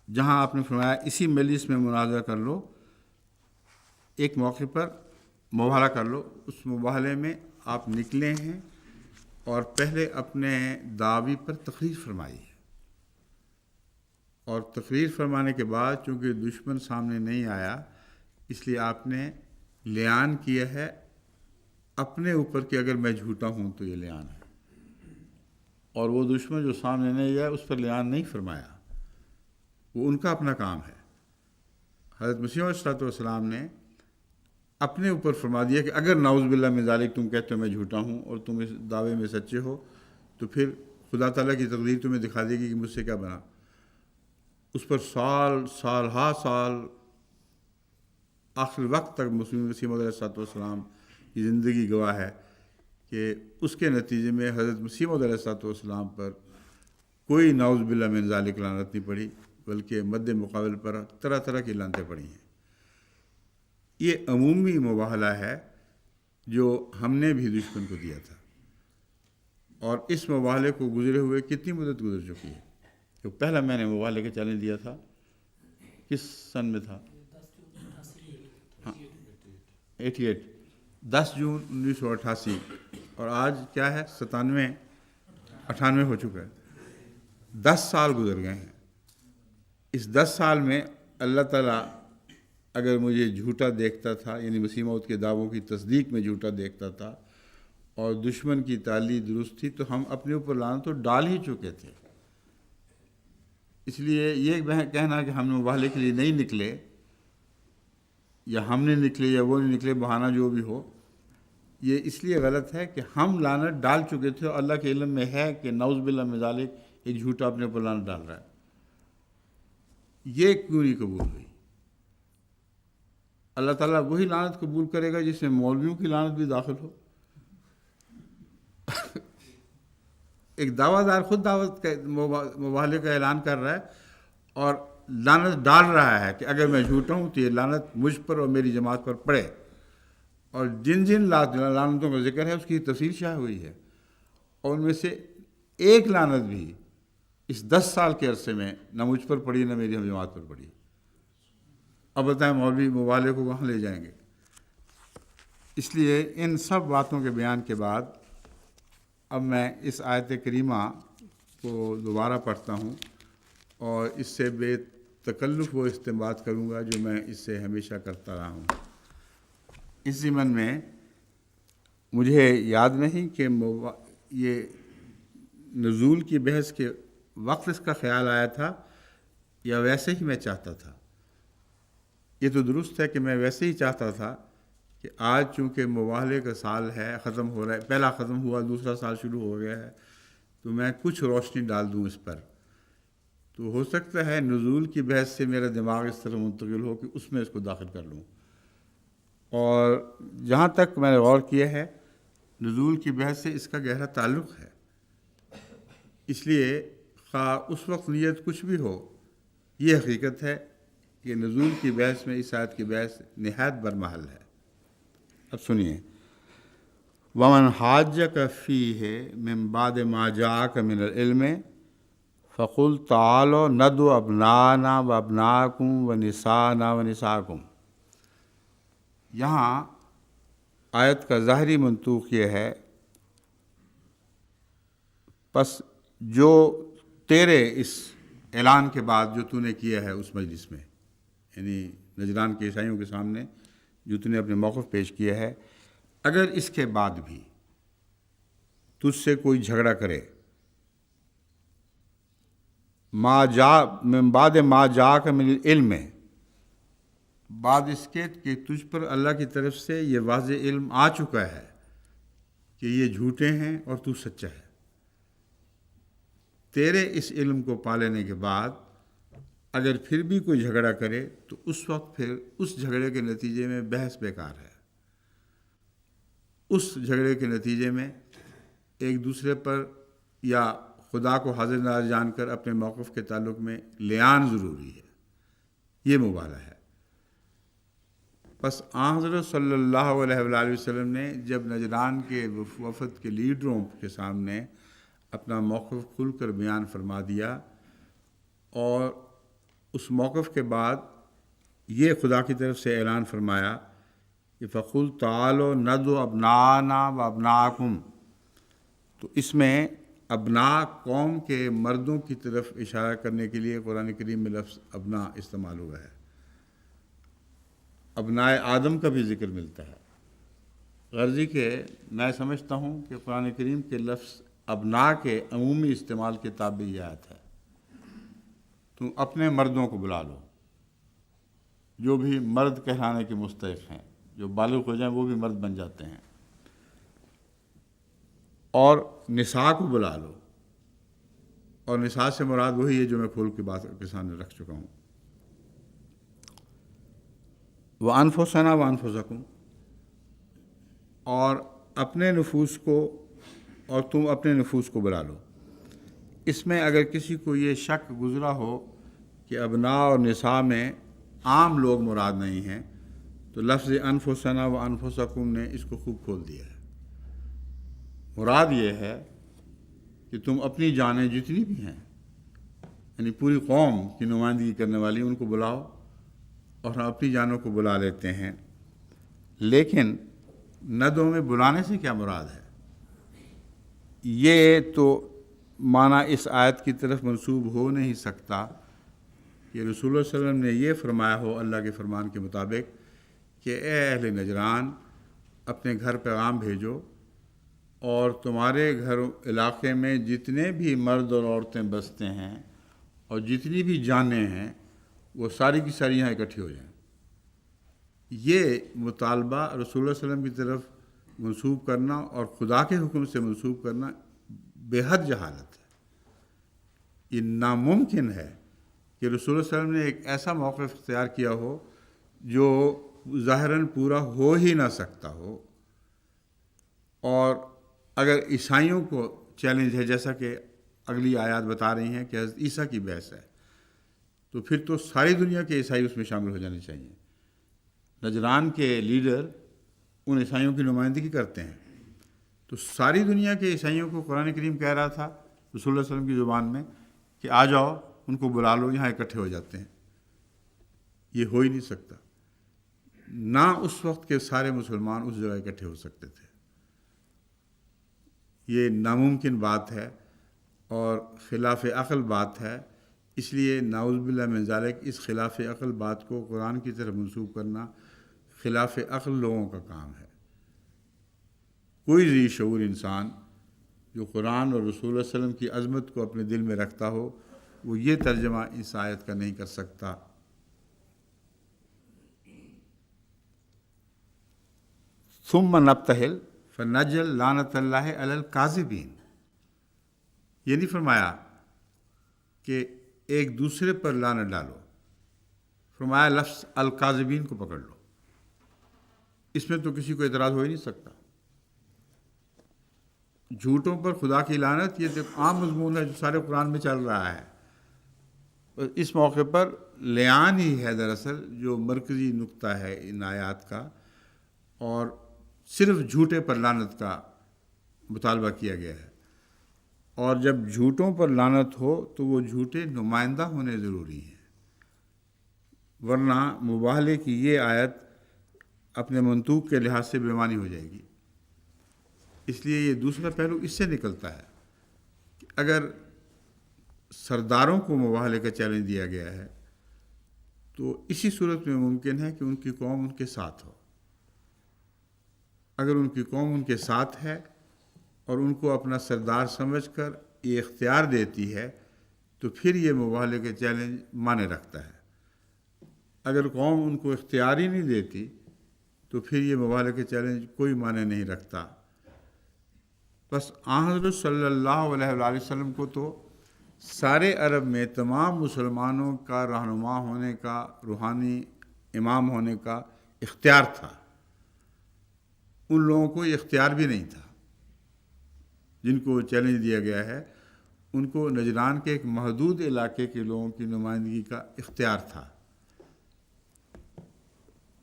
جہاں آپ نے فرمایا اسی مجلس میں مناظرہ کر لو، ایک موقع پر مباہلہ کر لو، اس مباہلے میں آپ نکلے ہیں اور پہلے اپنے دعوی پر تقریر فرمائی ہے، اور تقریر فرمانے کے بعد چونکہ دشمن سامنے نہیں آیا اس لیے آپ نے لیان کیا ہے اپنے اوپر کہ اگر میں جھوٹا ہوں تو یہ لیان ہے، اور وہ دشمن جو سامنے نہیں آیا اس پر لیان نہیں فرمایا، وہ ان کا اپنا کام ہے۔ حضرت مسیح علیہ السلام نے اپنے اوپر فرما دیا کہ اگر نعوذ باللہ من ذالک تم کہتے ہو میں جھوٹا ہوں اور تم اس دعوے میں سچے ہو تو پھر خدا تعالیٰ کی تقدیر تمہیں دکھا دے گی کہ مجھ سے کیا بنا۔ اس پر سال آخر وقت تک مسیح علیہ السلام کی زندگی گواہ ہے کہ اس کے نتیجے میں حضرت مسیح علیہ السلام پر کوئی نعوذ باللہ من ذالک لعنت نہیں پڑی، بلکہ مد مقابل پر طرح طرح کی لعنتیں پڑی ہیں۔ یہ عمومی مباہلہ ہے جو ہم نے بھی دشمن کو دیا تھا، اور اس مباہلے کو گزرے ہوئے کتنی مدت گزر چکی ہے؟ جو پہلا میں نے مباہلے کا چیلنج دیا تھا کس سن میں تھا؟ 88 10 جون 1988، اور آج کیا ہے 98 ہو چکا ہے، 10 سال گزر گئے ہیں۔ اس 10 سال میں اللہ تعالیٰ اگر مجھے جھوٹا دیکھتا تھا، یعنی مسیح موعود کے دعووں کی تصدیق میں جھوٹا دیکھتا تھا اور دشمن کی تعلیل درست تھی، تو ہم اپنے اوپر لعنت تو ڈال ہی چکے تھے۔ اس لیے یہ کہنا کہ ہم مباہلے کے لیے نہیں نکلے، یا ہم نے نکلے یا وہ نہیں نکلے، بہانہ جو بھی ہو، یہ اس لیے غلط ہے کہ ہم لعنت ڈال چکے تھے، اور اللہ کے علم میں ہے کہ نعوذ باللہ من ذالک ایک جھوٹا اپنے اوپر لعنت ڈال رہا ہے۔ یہ کیوں نہیں قبول ہوئی؟ اللہ تعالیٰ وہی لعنت قبول کرے گا جس میں مولویوں کی لعنت بھی داخل ہو۔ ایک دعویٰ دار خود مباہلے کا اعلان کر رہا ہے اور لعنت ڈال رہا ہے کہ اگر میں جھوٹا ہوں تو یہ لعنت مجھ پر اور میری جماعت پر پڑے، اور جن لعنتوں کا ذکر ہے اس کی تفصیل شائع ہوئی ہے، اور ان میں سے ایک لعنت بھی اس 10 سال کے عرصے میں نہ مجھ پر پڑی نہ میری جماعت پر پڑی۔ اب بتائیں مولوی مباہلے کو کہاں لے جائیں گے؟ اس لیے ان سب باتوں کے بیان کے بعد اب میں اس آیت کریمہ کو دوبارہ پڑھتا ہوں اور اس سے بے تکلف وہ استنباط کروں گا جو میں اس سے ہمیشہ کرتا رہا ہوں۔ اس ضمن میں مجھے یاد نہیں کہ یہ نزول کی بحث کے وقت اس کا خیال آیا تھا یا ویسے ہی میں چاہتا تھا۔ یہ تو درست ہے کہ میں ویسے ہی چاہتا تھا کہ آج چونکہ مباہلے کا سال ہے، ختم ہو رہا ہے، پہلا ختم ہوا، دوسرا سال شروع ہو گیا ہے، تو میں کچھ روشنی ڈال دوں اس پر، تو ہو سکتا ہے نزول کی بحث سے میرا دماغ اس طرح منتقل ہو کہ اس میں اس کو داخل کر لوں۔ اور جہاں تک میں نے غور کیا ہے نزول کی بحث سے اس کا گہرا تعلق ہے، اس لیے خواہ اس وقت نیت کچھ بھی ہو، یہ حقیقت ہے کہ نزول کی بحث میں اس آیت کی بحث نہایت برمحل ہے۔ اب سنیے، وَمَنْ حَاجَّكَ فِيهِ مِنْ بَعْدِ مَا جَاءَكَ مِنَ الْعِلْمِ فَقُلْ تَعَالَوْا نَدْعُ أَبْنَاءَنَا وَأَبْنَاءَكُمْ وَنِسَاءَنَا وَنِسَاءَكُمْ۔ یہاں آیت کا ظاہری منطوق یہ ہے، پس جو تیرے اس اعلان کے بعد جو تو نے کیا ہے اس مجلس میں، یعنی نجران کے عیسائیوں کے سامنے جو تو نے اپنے موقف پیش کیا ہے، اگر اس کے بعد بھی تجھ سے کوئی جھگڑا کرے، من بعد ما جاءک من العلم، بعد اس کے کہ تجھ پر اللہ کی طرف سے یہ واضح علم آ چکا ہے کہ یہ جھوٹے ہیں اور تو سچا ہے، تیرے اس علم کو پا لینے کے بعد اگر پھر بھی کوئی جھگڑا کرے تو اس وقت پھر اس جھگڑے کے نتیجے میں بحث بیکار ہے، اس جھگڑے کے نتیجے میں ایک دوسرے پر یا خدا کو حاضر ناظر جان کر اپنے موقف کے تعلق میں لیان ضروری ہے، یہ مبالغہ ہے۔ پس آن حضرت صلی اللہ علیہ وآلہ وسلم نے جب نجران کے وفد کے لیڈروں کے سامنے اپنا موقف کھل کر بیان فرما دیا، اور اس موقف کے بعد یہ خدا کی طرف سے اعلان فرمایا کہ فَقُلْ تَعَالَوْا نَدْعُ أَبْنَاءَنَا وَأَبْنَاءَكُمْ، تو اس میں ابناء قوم کے مردوں کی طرف اشارہ کرنے کے لیے قرآن کریم میں لفظ ابناء استعمال ہوا ہے، ابناء آدم کا بھی ذکر ملتا ہے۔ غرضی کہ میں سمجھتا ہوں کہ قرآن کریم کے لفظ ابناء کے عمومی استعمال کے تابع یہ آیت ہے، تم اپنے مردوں کو بلا لو، جو بھی مرد کہلانے کے مستحق ہیں، جو بالغ ہو جائیں وہ بھی مرد بن جاتے ہیں، اور نساء کو بلا لو، اور نساء سے مراد وہی ہے جو میں کھول کے بات کے سامنے رکھ چکا ہوں، وَأَنفُسَنَا وَأَنفُسَكُمْ، اور اپنے نفوس کو اور تم اپنے نفوس کو بلا لو۔ اس میں اگر کسی کو یہ شک گزرا ہو کہ ابناء اور نساء میں عام لوگ مراد نہیں ہیں، تو لفظ انفسنا و انفسکم نے اس کو خوب کھول دیا ہے۔ مراد یہ ہے کہ تم اپنی جانیں جتنی بھی ہیں، یعنی پوری قوم کی نمائندگی کرنے والی، ان کو بلاؤ، اور ہم اپنی جانوں کو بلا لیتے ہیں۔ لیکن ندوں میں بلانے سے کیا مراد ہے؟ یہ تو معنی اس آیت کی طرف منسوب ہو نہیں سکتا کہ رسول اللہ صلی اللہ علیہ وسلم نے یہ فرمایا ہو اللہ کے فرمان کے مطابق کہ اے اہل نجران، اپنے گھر پیغام بھیجو، اور تمہارے گھر علاقے میں جتنے بھی مرد اور عورتیں بستے ہیں اور جتنی بھی جانیں ہیں وہ ساری کی ساری یہاں اکٹھی ہو جائیں۔ یہ مطالبہ رسول اللہ صلی اللہ علیہ وسلم کی طرف منسوب کرنا اور خدا کے حکم سے منسوب کرنا بے حد جہالت ہے۔ یہ ناممکن ہے کہ رسول اللہ صلی اللہ علیہ وسلم نے ایک ایسا موقف اختیار کیا ہو جو ظاہراً پورا ہو ہی نہ سکتا ہو، اور اگر عیسائیوں کو چیلنج ہے، جیسا کہ اگلی آیات بتا رہی ہیں کہ حضرت عیسیٰ کی بحث ہے، تو پھر تو ساری دنیا کے عیسائی اس میں شامل ہو جانے چاہیے۔ نجران کے لیڈر ان عیسائیوں کی نمائندگی کرتے ہیں، تو ساری دنیا کے عیسائیوں کو قرآن کریم کہہ رہا تھا رسول اللہ صلی اللہ علیہ وسلم کی زبان میں کہ آ جاؤ، ان کو بلا لو، یہاں اکٹھے ہو جاتے ہیں۔ یہ ہو ہی نہیں سکتا، نہ اس وقت کے سارے مسلمان اس جگہ اکٹھے ہو سکتے تھے۔ یہ ناممکن بات ہے اور خلاف عقل بات ہے، اس لیے نعوذ باللہ من ذالک اس خلاف عقل بات کو قرآن کی طرف منسوب کرنا خلاف عقل لوگوں کا کام ہے۔ کوئی ذی شعور انسان جو قرآن اور رسول اللہ صلی اللہ علیہ وسلم کی عظمت کو اپنے دل میں رکھتا ہو، وہ یہ ترجمہ اس آیت کا نہیں کر سکتا۔ ثم نبتہل فنجل لعنت اللہ علی الکاذبین، یہ نہیں فرمایا کہ ایک دوسرے پر لعنت ڈالو، فرمایا لفظ الکاذبین کو پکڑ لو۔ اس میں تو کسی کو اعتراض ہو ہی نہیں سکتا۔ جھوٹوں پر خدا کی لعنت یہ تو عام مضمون ہے جو سارے قرآن میں چل رہا ہے۔ اس موقع پر لعان ہی ہے دراصل جو مرکزی نقطہ ہے ان آیات کا، اور صرف جھوٹے پر لعنت کا مطالبہ کیا گیا ہے۔ اور جب جھوٹوں پر لعنت ہو تو وہ جھوٹے نمائندہ ہونے ضروری ہیں، ورنہ مباہلے کی یہ آیت اپنے منطوق کے لحاظ سے بے معنی ہو جائے گی۔ اس لیے یہ دوسرا پہلو اس سے نکلتا ہے کہ اگر سرداروں کو مباہلے کا چیلنج دیا گیا ہے، تو اسی صورت میں ممکن ہے کہ ان کی قوم ان کے ساتھ ہو۔ اگر ان کی قوم ان کے ساتھ ہے اور ان کو اپنا سردار سمجھ کر یہ اختیار دیتی ہے تو پھر یہ مباہلے کا چیلنج معنی رکھتا ہے۔ اگر قوم ان کو اختیار ہی نہیں دیتی تو پھر یہ مباہلے کا چیلنج کوئی معنی نہیں رکھتا۔ بس حضرت صلی اللہ علیہ وآلہ وسلم کو تو سارے عرب میں تمام مسلمانوں کا رہنما ہونے کا، روحانی امام ہونے کا اختیار تھا۔ ان لوگوں کو یہ اختیار بھی نہیں تھا جن کو چیلنج دیا گیا ہے، ان کو نجران کے ایک محدود علاقے کے لوگوں کی نمائندگی کا اختیار تھا،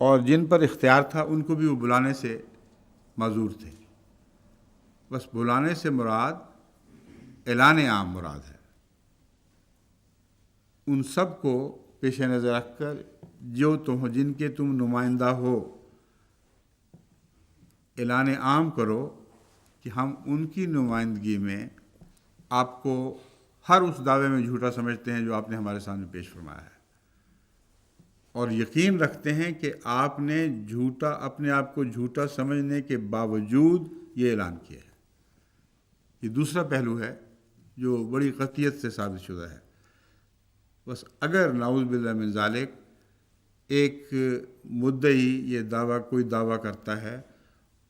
اور جن پر اختیار تھا ان کو بھی وہ بلانے سے معذور تھے۔ بس بلانے سے مراد اعلان عام مراد ہے۔ ان سب کو پیش نظر رکھ کر جن کے تم نمائندہ ہو، اعلان عام کرو کہ ہم ان کی نمائندگی میں آپ کو ہر اس دعوے میں جھوٹا سمجھتے ہیں جو آپ نے ہمارے سامنے پیش فرمایا ہے، اور یقین رکھتے ہیں کہ آپ نے اپنے آپ کو جھوٹا سمجھنے کے باوجود یہ اعلان کیا ہے۔ یہ دوسرا پہلو ہے جو بڑی قطعیت سے ثابت شدہ ہے۔ بس اگر نعوذ باللہ من ذالک ایک مدعی یہ کوئی دعویٰ کرتا ہے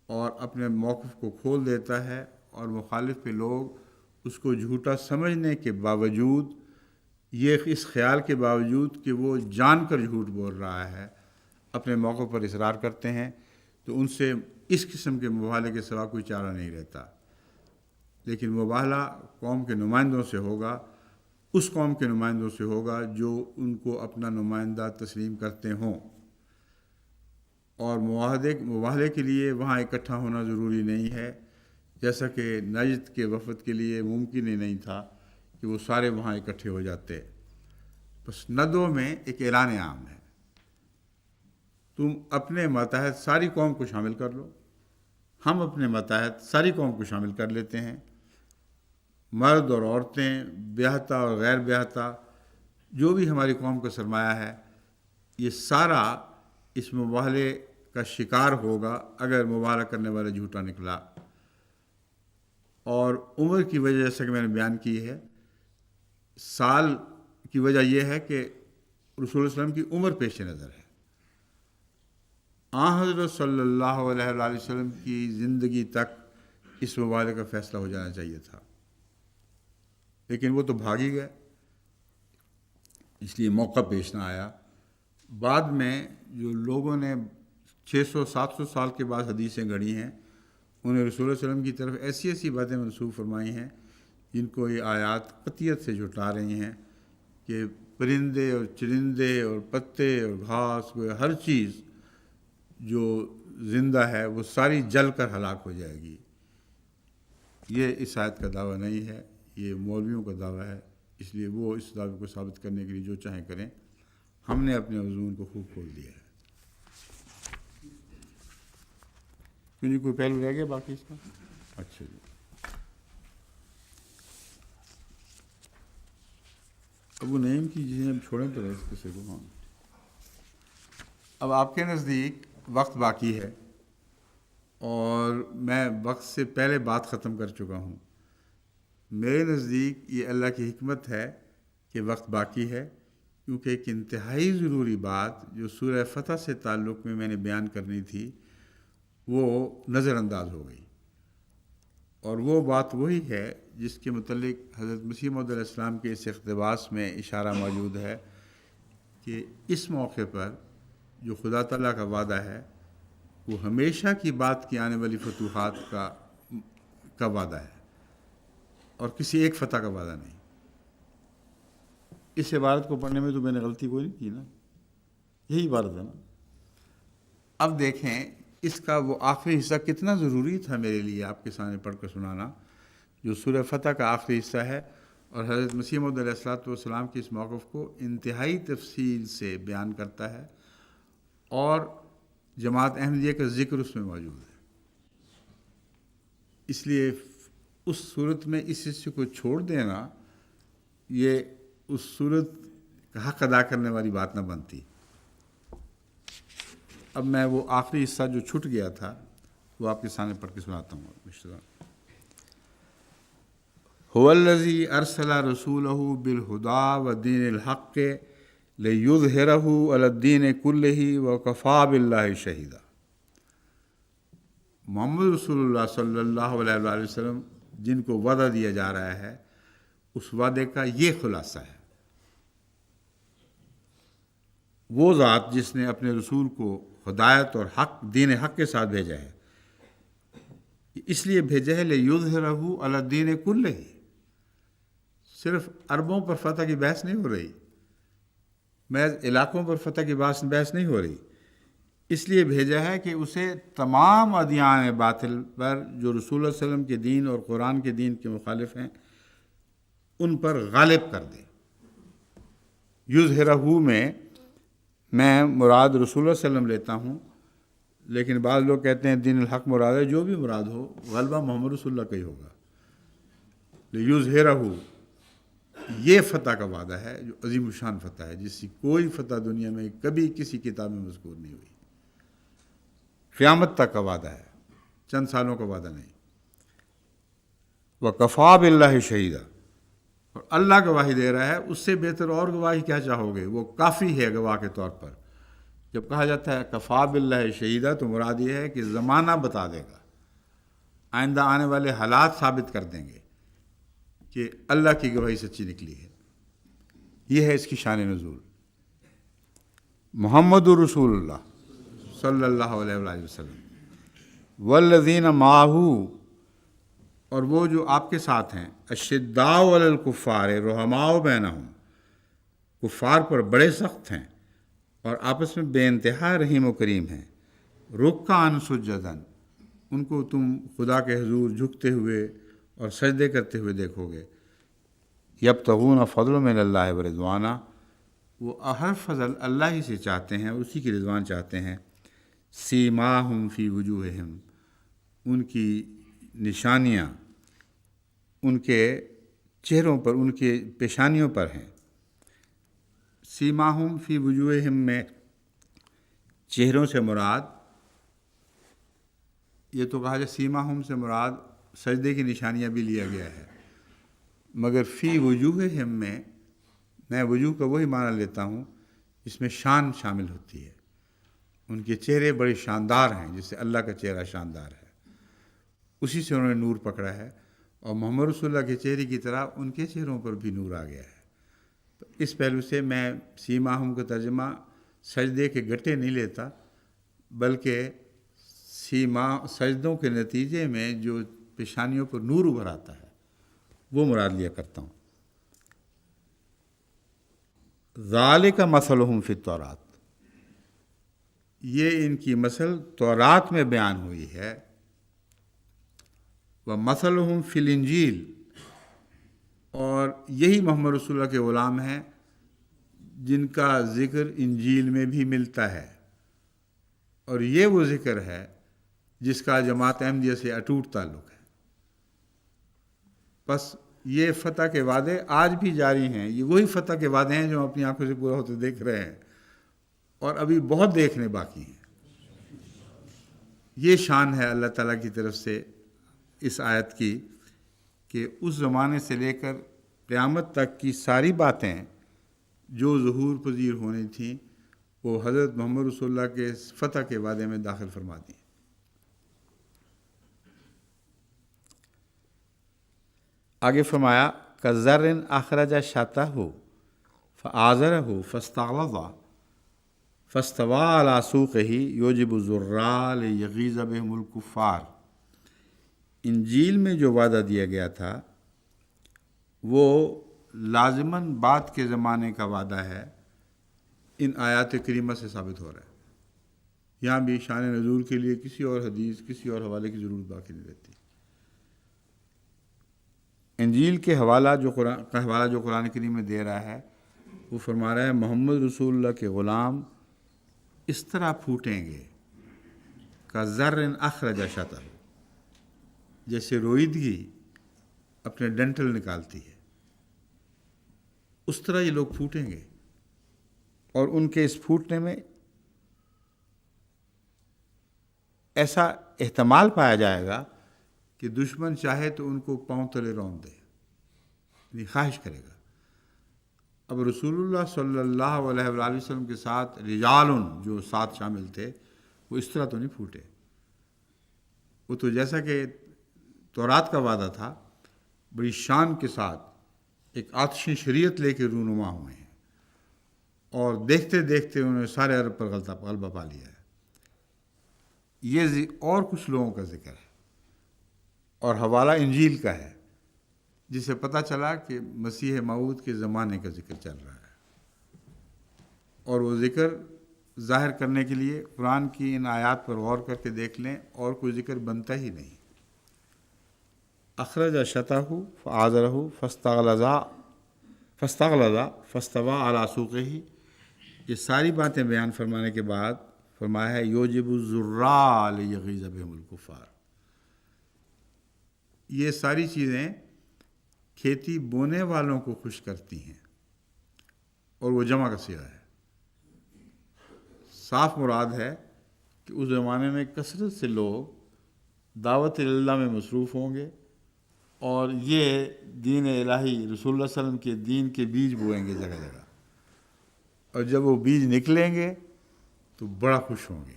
اور اپنے موقف کو کھول دیتا ہے اور مخالف کے لوگ اس کو جھوٹا سمجھنے کے باوجود، اس خیال کے باوجود کہ وہ جان کر جھوٹ بول رہا ہے، اپنے موقف پر اصرار کرتے ہیں، تو ان سے اس قسم کے مباہلے کے سوا کوئی چارہ نہیں رہتا۔ لیکن مباہلہ قوم کے نمائندوں سے ہوگا، اس قوم کے نمائندوں سے ہوگا جو ان کو اپنا نمائندہ تسلیم کرتے ہوں، اور مباہلے کے لیے وہاں اکٹھا ہونا ضروری نہیں ہے، جیسا کہ نجد کے وفد کے لیے ممکن ہی نہیں تھا کہ وہ سارے وہاں اکٹھے ہو جاتے۔ بس ندوہ میں ایک اعلان عام ہے، تم اپنے ماتحت ساری قوم کو شامل کر لو، ہم اپنے ماتحت ساری قوم کو شامل کر لیتے ہیں، مرد اور عورتیں، بیاہتا اور غیر بیاہتا، جو بھی ہماری قوم کا سرمایہ ہے، یہ سارا اس مباہلے کا شکار ہوگا اگر مباہلہ کرنے والا جھوٹا نکلا۔ اور عمر کی وجہ جیسا کہ میں نے بیان کی ہے، سال کی وجہ یہ ہے کہ رسول اللہ علیہ وسلم کی عمر پیش نظر ہے۔ حضرت صلی اللہ علیہ وآلہ وسلم کی زندگی تک اس مباہلے کا فیصلہ ہو جانا چاہیے تھا، لیکن وہ تو بھاگ ہی گئے، اس لیے موقع پیش نہ آیا۔ بعد میں جو لوگوں نے 600-700 سال کے بعد حدیثیں گھڑی ہیں، انہیں رسول اللہ علیہ وسلم کی طرف ایسی ایسی باتیں منسوب فرمائی ہیں جن کو یہ آیات قطعیت سے جھٹلا رہی ہیں کہ پرندے اور چرندے اور پتے اور گھاس، وہ ہر چیز جو زندہ ہے وہ ساری جل کر ہلاک ہو جائے گی۔ یہ اس آیت کا دعویٰ نہیں ہے، یہ مولویوں کا دعویٰ ہے، اس لیے وہ اس دعوے کو ثابت کرنے کے لیے جو چاہیں کریں۔ ہم نے اپنے مضمون کو خوب کھول دیا ہے۔ کیوں کوئی پہلو رہ گیا باقی اس کا؟ اچھا جی، ابو نعیم کی جنہیں اب چھوڑیں تو اس قصے کو۔ ہاں، اب آپ کے نزدیک وقت باقی ہے اور میں وقت سے پہلے بات ختم کر چکا ہوں۔ میرے نزدیک یہ اللہ کی حکمت ہے کہ وقت باقی ہے، کیونکہ ایک انتہائی ضروری بات جو سورہ فتح سے تعلق میں نے بیان کرنی تھی وہ نظر انداز ہو گئی، اور وہ بات وہی ہے جس کے متعلق حضرت مسیح موعود علیہ السلام کے اس اقتباس میں اشارہ موجود ہے کہ اس موقع پر جو خدا تعالیٰ کا وعدہ ہے وہ ہمیشہ کی بات کی آنے والی فتوحات کا وعدہ ہے، اور کسی ایک فتح کا وعدہ نہیں۔ اس عبارت کو پڑھنے میں تو میں نے غلطی کوئی نہیں کی نا، یہی عبارت ہے نا۔ اب دیکھیں اس کا وہ آخری حصہ کتنا ضروری تھا میرے لیے آپ کے سامنے پڑھ کر سنانا، جو سورہ فتح کا آخری حصہ ہے، اور حضرت مسیح موعود علیہ السلام کے اس موقف کو انتہائی تفصیل سے بیان کرتا ہے، اور جماعت احمدیہ کا ذکر اس میں موجود ہے۔ اس لیے اس صورت میں اس حصے کو چھوڑ دینا یہ اس صورت کا حق ادا کرنے والی بات نہ بنتی۔ اب میں وہ آخری حصہ جو چھٹ گیا تھا وہ آپ کے سامنے پڑھ کے سناتا ہوں۔ هو الذی ارسل رسولہ بالہدی ودین الحق لیظہرہ علی الدین کلہ وکفی باللہ شہیدا۔ محمد رسول اللہ صلی اللہ علیہ وآلہ وسلم جن کو وعدہ دیا جا رہا ہے، اس وعدے کا یہ خلاصہ ہے۔ وہ ذات جس نے اپنے رسول کو ہدایت اور حق دین حق کے ساتھ بھیجا ہے، اس لیے بھیجا ہے لیظہرہ علی الدین کلہ۔ صرف عربوں پر فتح کی بحث نہیں ہو رہی، محض علاقوں پر فتح کی بحث نہیں ہو رہی، اس لیے بھیجا ہے کہ اسے تمام ادیان باطل پر جو رسول اللہ علیہ وسلم کے دین اور قرآن کے دین کے مخالف ہیں ان پر غالب کر دے۔ یظہرہ میں مراد رسول اللہ علیہ وسلم لیتا ہوں، لیکن بعض لوگ کہتے ہیں دین الحق مراد ہے۔ جو بھی مراد ہو، غلبہ محمد رسول اللہ کا ہی ہوگا۔ لیظہرہ یہ فتح کا وعدہ ہے جو عظیم الشان فتح ہے، جس کی کوئی فتح دنیا میں کبھی کسی کتاب میں مذکور نہیں ہوئی۔ قیامت تک کا وعدہ ہے، چند سالوں کا وعدہ نہیں۔ وکفی باللہ شہیدا، اور اللہ گواہی دے رہا ہے، اس سے بہتر اور گواہی کیا چاہو گے؟ وہ کافی ہے گواہ کے طور پر۔ جب کہا جاتا ہے کفی باللہ شہیدا تو مراد یہ ہے کہ زمانہ بتا دے گا، آئندہ آنے والے حالات ثابت کر دیں گے کہ اللہ کی گواہی سچی نکلی ہے۔ یہ ہے اس کی شان نزول۔ محمد رسول اللہ صلی اللہ علیہ وآلہ وسلم والذین معہ، اور وہ جو آپ کے ساتھ ہیں، اشداء علی الکفار رحماء بینہم، کفار پر بڑے سخت ہیں اور آپس میں بے انتہا رحیم و کریم ہیں۔ رکعاً سجداً، ان کو تم خدا کے حضور جھکتے ہوئے اور سجدے کرتے ہوئے دیکھو گے۔ یبتغون فضلا من اللہ ورضوانا، وہ ہر فضل اللہ ہی سے چاہتے ہیں، اسی کی رضوان چاہتے ہیں۔ سیماہم فی وجوہہم، ان کی نشانیاں ان کے چہروں پر، ان کے پیشانیوں پر ہیں۔ سیماہم فی وجوہہم میں چہروں سے مراد، یہ تو کہا جائے سیماہم سے مراد سجدے کی نشانیاں بھی لیا گیا ہے، مگر فی وجوہہم میں وجوہ کا وہی معنی لیتا ہوں جس میں شان شامل ہوتی ہے۔ ان کے چہرے بڑے شاندار ہیں، جس سے اللہ کا چہرہ شاندار ہے، اسی سے انہوں نے نور پکڑا ہے، اور محمد رسول اللہ کے چہرے کی طرح ان کے چہروں پر بھی نور آ گیا ہے۔ تو اس پہلو سے میں سیماہم کا ترجمہ سجدے کے گٹے نہیں لیتا، بلکہ سجدوں کے نتیجے میں جو پیشانیوں پر نور ابھر آتا ہے وہ مراد لیا کرتا ہوں۔ ذالک مثلہم فی التوراۃ، یہ ان کی مثل تورات میں بیان ہوئی ہے۔ ومثلہم فی الانجیل، اور یہی محمد رسول اللہ کے غلام ہیں جن کا ذکر انجیل میں بھی ملتا ہے، اور یہ وہ ذکر ہے جس کا جماعت احمدیہ سے اٹوٹ تعلق ہے۔ بس یہ فتح کے وعدے آج بھی جاری ہیں، یہ وہی فتح کے وعدے ہیں جو ہم اپنی آنکھوں سے پورا ہوتے دیکھ رہے ہیں، اور ابھی بہت دیکھنے باقی ہیں۔ یہ شان ہے اللہ تعالیٰ کی طرف سے اس آیت کی کہ اس زمانے سے لے کر قیامت تک کی ساری باتیں جو ظہور پذیر ہونی تھیں وہ حضرت محمد رسول اللہ کے فتح کے وعدے میں داخل فرما دیں۔ آگے فرمایا کَزَرٍ أَخْرَجَ شَطْأَهُ فَآزَرَهُ فَاسْتَغْلَظَ فَاسْتَوَىٰ عَلَىٰ سُوقِهِ يُعْجِبُ الزُّرَّاءَ لِيَغِيظَ بِهِمُ الْكُفَّارَ۔ انجیل میں جو وعدہ دیا گیا تھا وہ لازماً بعد کے زمانے کا وعدہ ہے، ان آیات کریمہ سے ثابت ہو رہا ہے۔ یہاں بھی شان نزول کے لیے کسی اور حدیث، کسی اور حوالے کی ضرورت باقی نہیں رہتی۔ انجیل کے حوالہ جو قرآن کریم میں دے رہا ہے وہ فرما رہا ہے محمد رسول اللہ کے غلام اس طرح پھوٹیں گے کَزَرٍ أَخْرَجَ شَطْأَهُ، جیسے روئیدگی اپنے ڈنٹل نکالتی ہے۔ اس طرح یہ لوگ پھوٹیں گے، اور ان کے اس پھوٹنے میں ایسا احتمال پایا جائے گا کہ دشمن چاہے تو ان کو پاؤں تلے رون دے، یعنی خواہش کرے گا۔ اب رسول اللہ صلی اللہ علیہ وآلہ وسلم کے ساتھ رجال جو ساتھ شامل تھے وہ اس طرح تو نہیں پھوٹے، وہ تو جیسا کہ تورات کا وعدہ تھا بڑی شان کے ساتھ ایک آتشی شریعت لے کے رونما ہوئے ہیں، اور دیکھتے دیکھتے انہوں نے سارے عرب پر غلبہ پا لیا ہے۔ یہ اور کچھ لوگوں کا ذکر ہے، اور حوالہ انجیل کا ہے، جسے پتہ چلا کہ مسیح موعود کے زمانے کا ذکر چل رہا ہے، اور وہ ذکر ظاہر کرنے کے لیے قرآن کی ان آیات پر غور کر کے دیکھ لیں، اور کوئی ذکر بنتا ہی نہیں۔ اخرج شطہ فآزرہ فاستغلظ فاستوى علی سوقہ، یہ ساری باتیں بیان فرمانے کے بعد فرمایا ہے یوجب الزراء لیغیظ بہم الکفار۔ یہ ساری چیزیں کھیتی بونے والوں کو خوش کرتی ہیں، اور وہ جمع کا صیغہ ہے۔ صاف مراد ہے کہ اس زمانے میں کثرت سے لوگ دعوت اللہ میں مصروف ہوں گے، اور یہ دین الہی رسول اللہ صلی اللہ علیہ وسلم کے دین کے بیج بوئیں گے جگہ جگہ، اور جب وہ بیج نکلیں گے تو بڑا خوش ہوں گے۔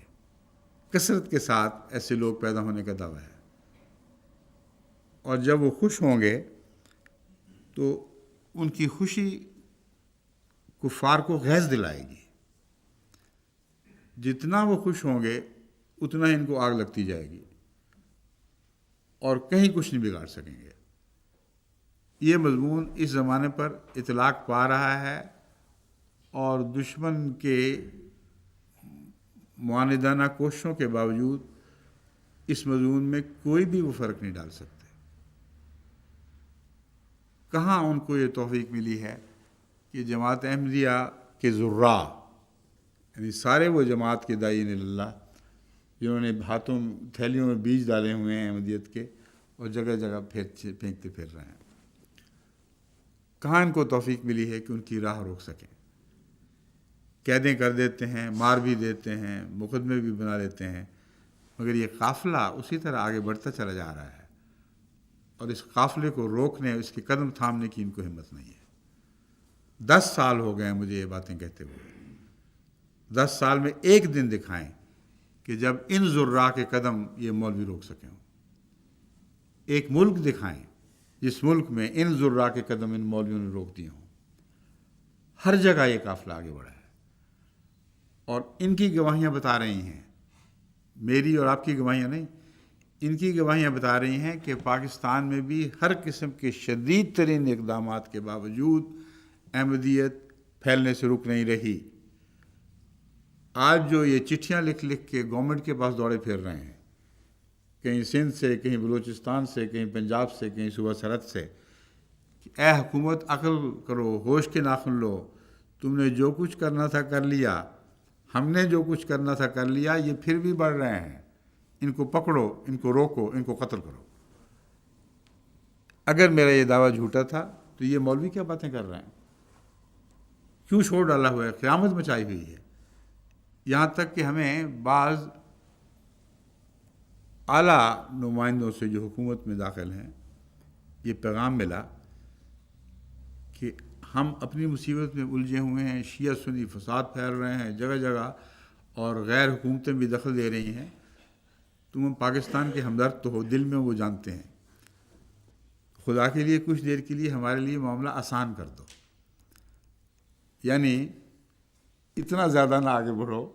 کثرت کے ساتھ ایسے لوگ پیدا ہونے کا دعویٰ ہے، اور جب وہ خوش ہوں گے تو ان کی خوشی کفار کو غیظ دلائے گی۔ جتنا وہ خوش ہوں گے اتنا ان کو آگ لگتی جائے گی، اور کہیں کچھ نہیں بگاڑ سکیں گے۔ یہ مضمون اس زمانے پر اطلاق پا رہا ہے، اور دشمن کے معاندانہ کوششوں کے باوجود اس مضمون میں کوئی بھی وہ فرق نہیں ڈال سکتے۔ کہاں ان کو یہ توفیق ملی ہے کہ جماعت احمدیہ کے ذراء، یعنی سارے وہ جماعت کے داعین اللہ جنہوں نے ہاتھوں تھیلیوں میں بیج ڈالے ہوئے ہیں احمدیت کے، اور جگہ جگہ پھینکتے پھر رہے ہیں، کہاں ان کو توفیق ملی ہے کہ ان کی راہ روک سکیں؟ قیدیں کر دیتے ہیں، مار بھی دیتے ہیں، مقدمے بھی بنا دیتے ہیں، مگر یہ قافلہ اسی طرح آگے بڑھتا چلا جا رہا ہے، اور اس قافلے کو روکنے، اس کے قدم تھامنے کی ان کو ہمت نہیں ہے۔ 10 سال ہو گئے ہیں مجھے یہ باتیں کہتے ہوئے۔ 10 سال میں ایک دن دکھائیں کہ جب ان ذراء کے قدم یہ مولوی روک سکے ہوں۔ ایک ملک دکھائیں جس ملک میں ان ذراء کے قدم ان مولویوں نے روک دیے ہوں۔ ہر جگہ یہ قافلہ آگے بڑھا ہے، اور ان کی گواہیاں بتا رہی ہیں، میری اور آپ کی گواہیاں نہیں، ان کی گواہیاں بتا رہی ہیں کہ پاکستان میں بھی ہر قسم کے شدید ترین اقدامات کے باوجود احمدیت پھیلنے سے رک نہیں رہی۔ آج جو یہ چٹھیاں لکھ کے گورنمنٹ کے پاس دوڑے پھر رہے ہیں، کہیں سندھ سے، کہیں بلوچستان سے، کہیں پنجاب سے، کہیں صوبہ سرحد سے، کہ اے حکومت عقل کرو، ہوش کے ناخن لو، تم نے جو کچھ کرنا تھا کر لیا، ہم نے جو کچھ کرنا تھا کر لیا، یہ پھر بھی بڑھ رہے ہیں، ان کو پکڑو، ان کو روکو، ان کو قتل کرو۔ اگر میرا یہ دعویٰ جھوٹا تھا تو یہ مولوی کیا باتیں کر رہے ہیں؟ کیوں شور ڈالا ہوا ہے؟ قیامت مچائی ہوئی ہے۔ یہاں تک کہ ہمیں بعض اعلیٰ نمائندوں سے جو حکومت میں داخل ہیں یہ پیغام ملا کہ ہم اپنی مصیبت میں الجھے ہوئے ہیں، شیعہ سنی فساد پھیل رہے ہیں جگہ جگہ، اور غیر حکومتیں بھی دخل دے رہی ہیں، تم پاکستان کے ہمدرد تو ہو، دل میں وہ جانتے ہیں، خدا کے لیے کچھ دیر کے لیے ہمارے لیے معاملہ آسان کر دو۔ یعنی اتنا زیادہ نہ آگے بڑھو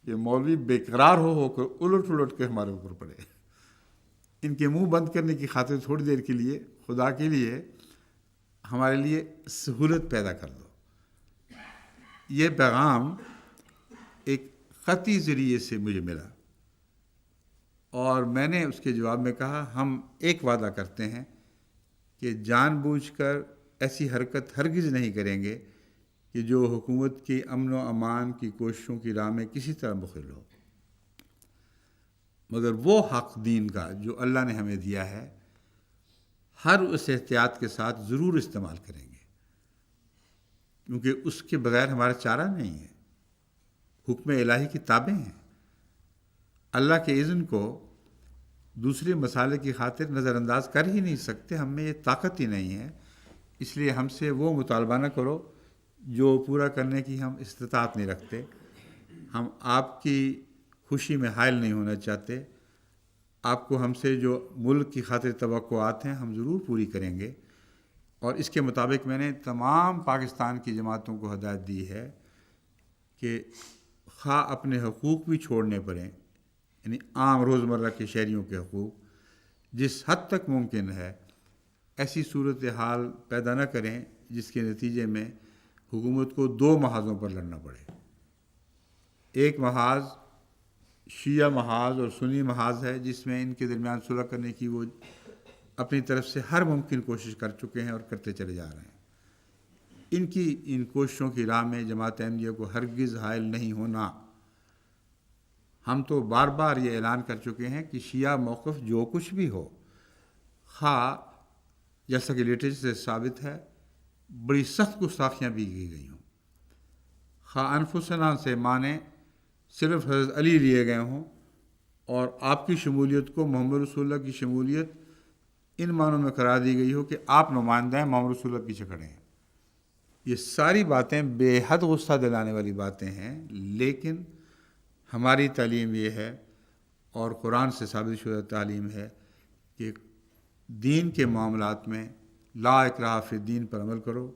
کہ مولوی بے قرار ہو کر الٹ کے ہمارے اوپر پڑے۔ ان کے منہ بند کرنے کی خاطر تھوڑی دیر کے لیے خدا کے لیے ہمارے لیے سہولت پیدا کر دو۔ یہ پیغام ایک خطی ذریعے سے مجھے ملا، اور میں نے اس کے جواب میں کہا ہم ایک وعدہ کرتے ہیں کہ جان بوجھ کر ایسی حرکت ہرگز نہیں کریں گے کہ جو حکومت کی امن و امان کی کوششوں کی راہ میں کسی طرح مخل ہو، مگر وہ حق دین کا جو اللہ نے ہمیں دیا ہے ہر اس احتیاط کے ساتھ ضرور استعمال کریں گے۔ کیونکہ اس کے بغیر ہمارا چارہ نہیں ہے، حکم الہی کی تابع ہیں۔ اللہ کے اذن کو دوسرے مسالے کی خاطر نظر انداز کر ہی نہیں سکتے، ہم میں یہ طاقت ہی نہیں ہے۔ اس لیے ہم سے وہ مطالبہ نہ کرو جو پورا کرنے کی ہم استطاعت نہیں رکھتے۔ ہم آپ کی خوشی میں حائل نہیں ہونا چاہتے۔ آپ کو ہم سے جو ملک کی خاطر توقعات ہیں ہم ضرور پوری کریں گے، اور اس کے مطابق میں نے تمام پاکستان کی جماعتوں کو ہدایت دی ہے کہ خواہ اپنے حقوق بھی چھوڑنے پڑیں، یعنی عام روزمرہ کے شہریوں کے حقوق، جس حد تک ممکن ہے ایسی صورتحال پیدا نہ کریں جس کے نتیجے میں حکومت کو دو محاذوں پر لڑنا پڑے۔ ایک محاذ شیعہ محاذ اور سنی محاذ ہے، جس میں ان کے درمیان صلح کرنے کی وہ اپنی طرف سے ہر ممکن کوشش کر چکے ہیں اور کرتے چلے جا رہے ہیں۔ ان کوششوں کی راہ میں جماعت احمدیہ کو ہرگز حائل نہیں ہونا۔ ہم تو بار بار یہ اعلان کر چکے ہیں کہ شیعہ موقف جو کچھ بھی ہو، خواہ جیسا کہ لیٹسٹ سے ثابت ہے بڑی سخت گستاخیاں بھی کی گئی ہوں، خواہ انفسنا سے مانے صرف حضرت علی لیے گئے ہوں، اور آپ کی شمولیت کو محمد رسول اللہ کی شمولیت ان معنوں میں قرار دی گئی ہو کہ آپ نمائندہ ہیں، محمد رسول اللہ پیچھے کھڑے ہیں۔ یہ ساری باتیں بے حد غصہ دلانے والی باتیں ہیں، لیکن ہماری تعلیم یہ ہے اور قرآن سے ثابت شدہ تعلیم ہے کہ دین کے معاملات میں لا اکراہ فی الدین پر عمل کرو۔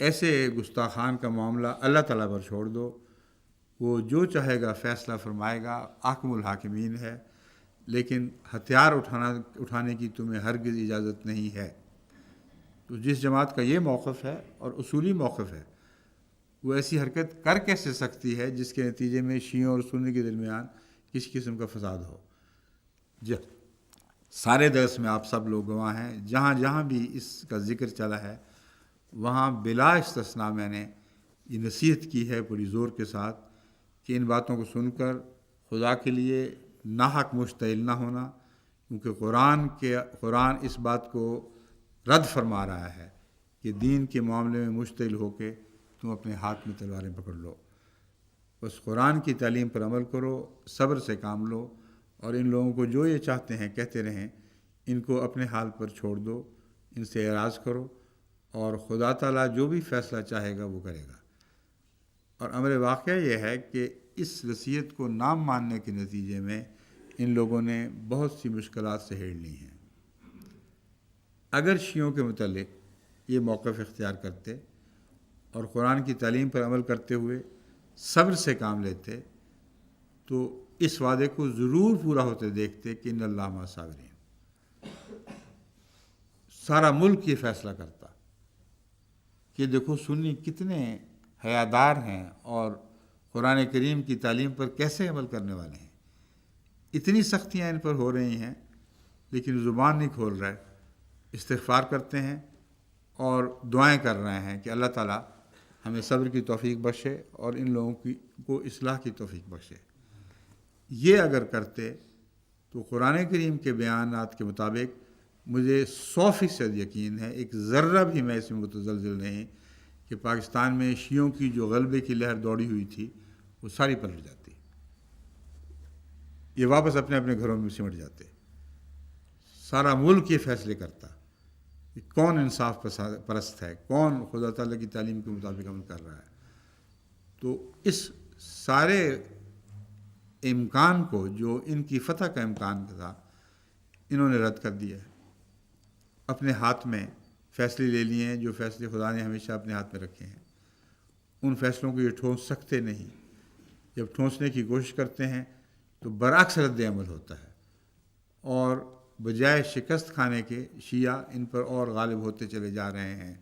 ایسے گستاخان کا معاملہ اللہ تعالیٰ پر چھوڑ دو، وہ جو چاہے گا فیصلہ فرمائے گا، حاکم الحاکمین ہے، لیکن ہتھیار اٹھانے کی تمہیں ہرگز اجازت نہیں ہے۔ تو جس جماعت کا یہ موقف ہے اور اصولی موقف ہے، وہ ایسی حرکت کر کیسے سکتی ہے جس کے نتیجے میں شیعوں اور سنی کے درمیان کسی قسم کا فساد ہو؟ سارے درس میں آپ سب لوگ گواہ ہیں، جہاں جہاں بھی اس کا ذکر چلا ہے وہاں بلا استثناء میں نے یہ نصیحت کی ہے بڑی زور کے ساتھ کہ ان باتوں کو سن کر خدا کے لیے ناحق مشتعل نہ ہونا، کیونکہ قرآن اس بات کو رد فرما رہا ہے کہ دین کے معاملے میں مشتعل ہو کے تم اپنے ہاتھ میں تلواریں پکڑ لو۔ بس قرآن کی تعلیم پر عمل کرو، صبر سے کام لو، اور ان لوگوں کو جو یہ چاہتے ہیں کہتے رہیں، ان کو اپنے حال پر چھوڑ دو، ان سے اعراض کرو، اور خدا تعالیٰ جو بھی فیصلہ چاہے گا وہ کرے گا۔ اور امر واقعہ یہ ہے کہ اس نصیحت کو نہ ماننے کے نتیجے میں ان لوگوں نے بہت سی مشکلات سہیڑ لی ہیں۔ اگر شیعوں کے متعلق یہ موقف اختیار کرتے اور قرآن کی تعلیم پر عمل کرتے ہوئے صبر سے کام لیتے تو اس وعدے کو ضرور پورا ہوتے دیکھتے کہ ان اللہ مع الصابرین۔ سارا ملک یہ فیصلہ کرتا کہ دیکھو سنی کتنے حیادار ہیں اور قرآن کریم کی تعلیم پر کیسے عمل کرنے والے ہیں۔ اتنی سختیاں ان پر ہو رہی ہیں لیکن زبان نہیں کھول رہے، استغفار کرتے ہیں اور دعائیں کر رہے ہیں کہ اللہ تعالیٰ ہمیں صبر کی توفیق بخشے اور ان لوگوں کو اصلاح کی توفیق بخشے۔ یہ اگر کرتے تو قرآن کریم کے بیانات کے مطابق مجھے 100% یقین ہے، ایک ذرہ بھی میں اس میں متزلزل نہیں کہ پاکستان میں شیعوں کی جو غلبے کی لہر دوڑی ہوئی تھی وہ ساری پلٹ جاتی، یہ واپس اپنے اپنے گھروں میں سمٹ جاتے۔ سارا ملک یہ فیصلے کرتا کہ کون انصاف پرست ہے، کون خدا تعالیٰ کی تعلیم کے مطابق عمل کر رہا ہے۔ تو اس سارے امکان کو جو ان کی فتح کا امکان تھا انہوں نے رد کر دیا ہے، اپنے ہاتھ میں فیصلے لے لیے ہیں جو فیصلے خدا نے ہمیشہ اپنے ہاتھ میں رکھے ہیں۔ ان فیصلوں کو یہ ٹھونس سکتے نہیں، جب ٹھونسنے کی کوشش کرتے ہیں تو برعکس رد عمل ہوتا ہے، اور بجائے شکست کھانے کے شیعہ ان پر اور غالب ہوتے چلے جا رہے ہیں۔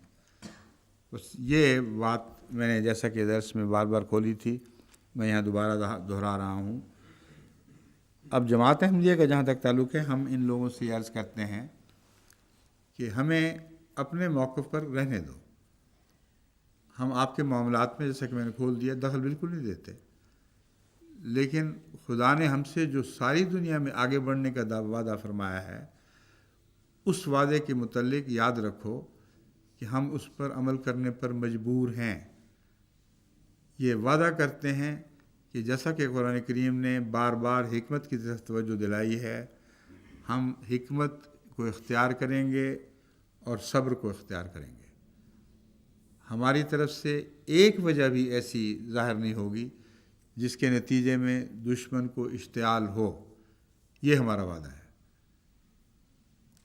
بس یہ بات میں نے جیسا کہ درس میں بار بار کھولی تھی، میں یہاں دوبارہ دہرا رہا ہوں۔ اب جماعت احمدیہ کا جہاں تک تعلق ہے، ہم ان لوگوں سے عرض کرتے ہیں کہ ہمیں اپنے موقف پر رہنے دو۔ ہم آپ کے معاملات میں جیسا کہ میں نے کھول دیا دخل بالکل نہیں دیتے، لیکن خدا نے ہم سے جو ساری دنیا میں آگے بڑھنے کا وعدہ فرمایا ہے، اس وعدے کے متعلق یاد رکھو کہ ہم اس پر عمل کرنے پر مجبور ہیں. یہ وعدہ کرتے ہیں کہ جیسا کہ قرآن کریم نے بار بار حکمت کی طرف توجہ دلائی ہے، ہم حکمت کو اختیار کریں گے اور صبر کو اختیار کریں گے. ہماری طرف سے ایک وجہ بھی ایسی ظاہر نہیں ہوگی جس کے نتیجے میں دشمن کو اشتعال ہو. یہ ہمارا وعدہ ہے.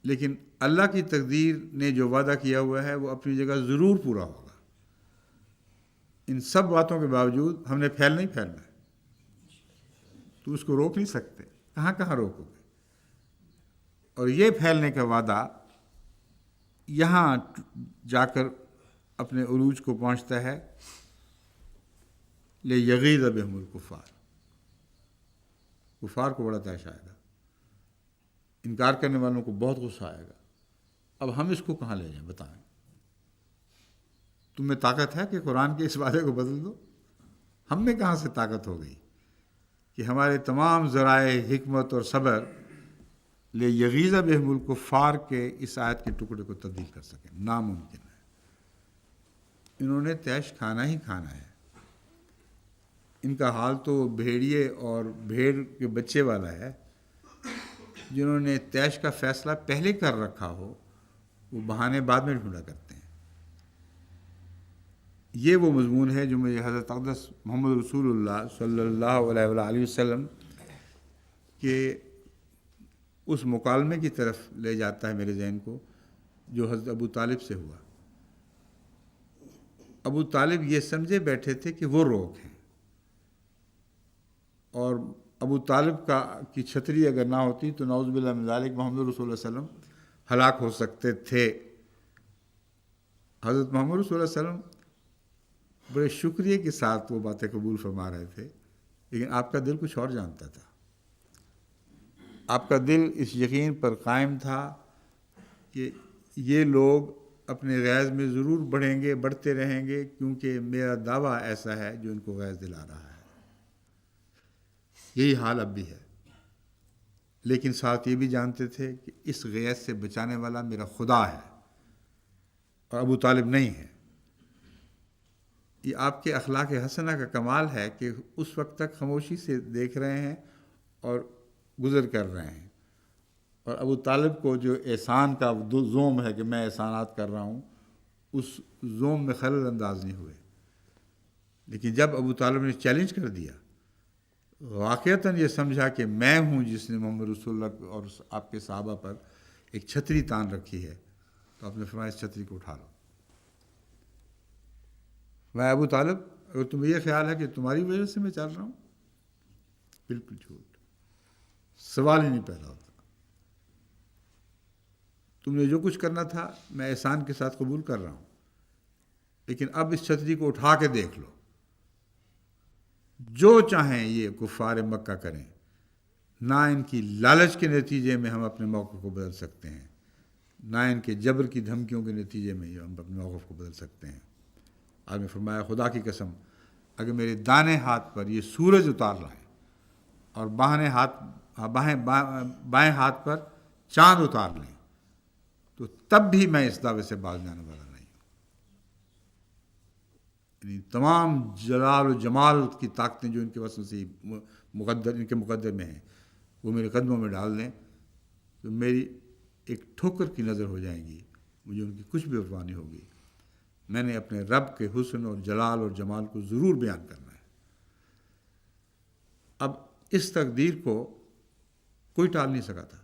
لیکن اللہ کی تقدیر نے جو وعدہ کیا ہوا ہے وہ اپنی جگہ ضرور پورا ہوگا. ان سب باتوں کے باوجود ہم نے نہیں پھیلنا ہے. تو اس کو روک نہیں سکتے. کہاں کہاں روکو گے؟ اور یہ پھیلنے کا وعدہ یہاں جا کر اپنے عروج کو پہنچتا ہے. لِیَغِیظَ بِهُمُ الْکُفَّارُ. کفار کو بڑا طیش آئے گا، انکار کرنے والوں کو بہت غصہ آئے گا. اب ہم اس کو کہاں لے جائیں؟ بتائیں. تم میں طاقت ہے کہ قرآن کے اس وعدے کو بدل دو؟ ہم میں کہاں سے طاقت ہو گئی کہ ہمارے تمام ذرائع حکمت اور صبر لِیَغِیظَ بِهُمُ الْکُفَّارُ کے اس آیت کے ٹکڑے کو تبدیل کر سکیں؟ ناممکن ہے. انہوں نے طیش کھانا ہی کھانا ہے. ان کا حال تو بھیڑیے اور بھیڑ کے بچے والا ہے. جنہوں نے طیش کا فیصلہ پہلے کر رکھا ہو وہ بہانے بعد میں ڈھونڈا کرتے ہیں. یہ وہ مضمون ہے جو مجھے حضرت اقدس محمد رسول اللہ صلی اللہ علیہ وآلہ وسلم کے اس مکالمے کی طرف لے جاتا ہے میرے ذہن کو جو حضرت ابو طالب سے ہوا. ابو طالب یہ سمجھے بیٹھے تھے کہ وہ روک ہیں، اور ابو طالب کی چھتری اگر نہ ہوتی تو نعوذ باللہ من ذالک محمد رسول اللہ صلی اللہ علیہ وسلم ہلاک ہو سکتے تھے. حضرت محمد رسول اللہ صلی اللہ علیہ وسلم بڑے شکریہ کے ساتھ وہ باتیں قبول فرما رہے تھے، لیکن آپ کا دل کچھ اور جانتا تھا. آپ کا دل اس یقین پر قائم تھا کہ یہ لوگ اپنے غیظ میں ضرور بڑھیں گے، بڑھتے رہیں گے، کیونکہ میرا دعویٰ ایسا ہے جو ان کو غیظ دلا رہا ہے. یہی حال اب بھی ہے. لیکن ساتھ یہ بھی جانتے تھے کہ اس غیظ سے بچانے والا میرا خدا ہے اور ابو طالب نہیں ہے. یہ آپ کے اخلاق حسنہ کا کمال ہے کہ اس وقت تک خاموشی سے دیکھ رہے ہیں اور گزر کر رہے ہیں، اور ابو طالب کو جو احسان کا زوم ہے کہ میں احسانات کر رہا ہوں، اس زوم میں خلل انداز نہیں ہوئے. لیکن جب ابو طالب نے چیلنج کر دیا، واقعتاً یہ سمجھا کہ میں ہوں جس نے محمد رسول اللہ اور آپ کے صحابہ پر ایک چھتری تان رکھی ہے، تو آپ نے فرمایا اس چھتری کو اٹھا لو. میں ابو طالب، اگر تمہیں یہ خیال ہے کہ تمہاری وجہ سے میں چل رہا ہوں، بالکل جھوٹ. سوال ہی نہیں پیدا ہوتا. تم نے جو کچھ کرنا تھا میں احسان کے ساتھ قبول کر رہا ہوں، لیکن اب اس چھتری کو اٹھا کے دیکھ لو. جو چاہیں یہ کفار مکہ کریں، نہ ان کی لالچ کے نتیجے میں ہم اپنے موقف کو بدل سکتے ہیں، نہ ان کے جبر کی دھمکیوں کے نتیجے میں ہم اپنے موقف کو بدل سکتے ہیں. آپ نے فرمایا خدا کی قسم اگر میرے دانے ہاتھ پر یہ سورج اتار لائیں اور بائیں ہاتھ پر چاند اتار لیں تو تب بھی میں اس دعوے سے باز جانے والا نہیں ہوں. یعنی تمام جلال و جمال کی طاقتیں جو ان کے وسط سے ان کے مقدر میں ہیں وہ میرے قدموں میں ڈال دیں تو میری ایک ٹھوکر کی نظر ہو جائیں گی، مجھے ان کی کچھ بھی پرواہ نہیں ہوگی. میں نے اپنے رب کے حسن اور جلال اور جمال کو ضرور بیان کرنا ہے. اب اس تقدیر کو کوئی ٹال نہیں سکا تھا.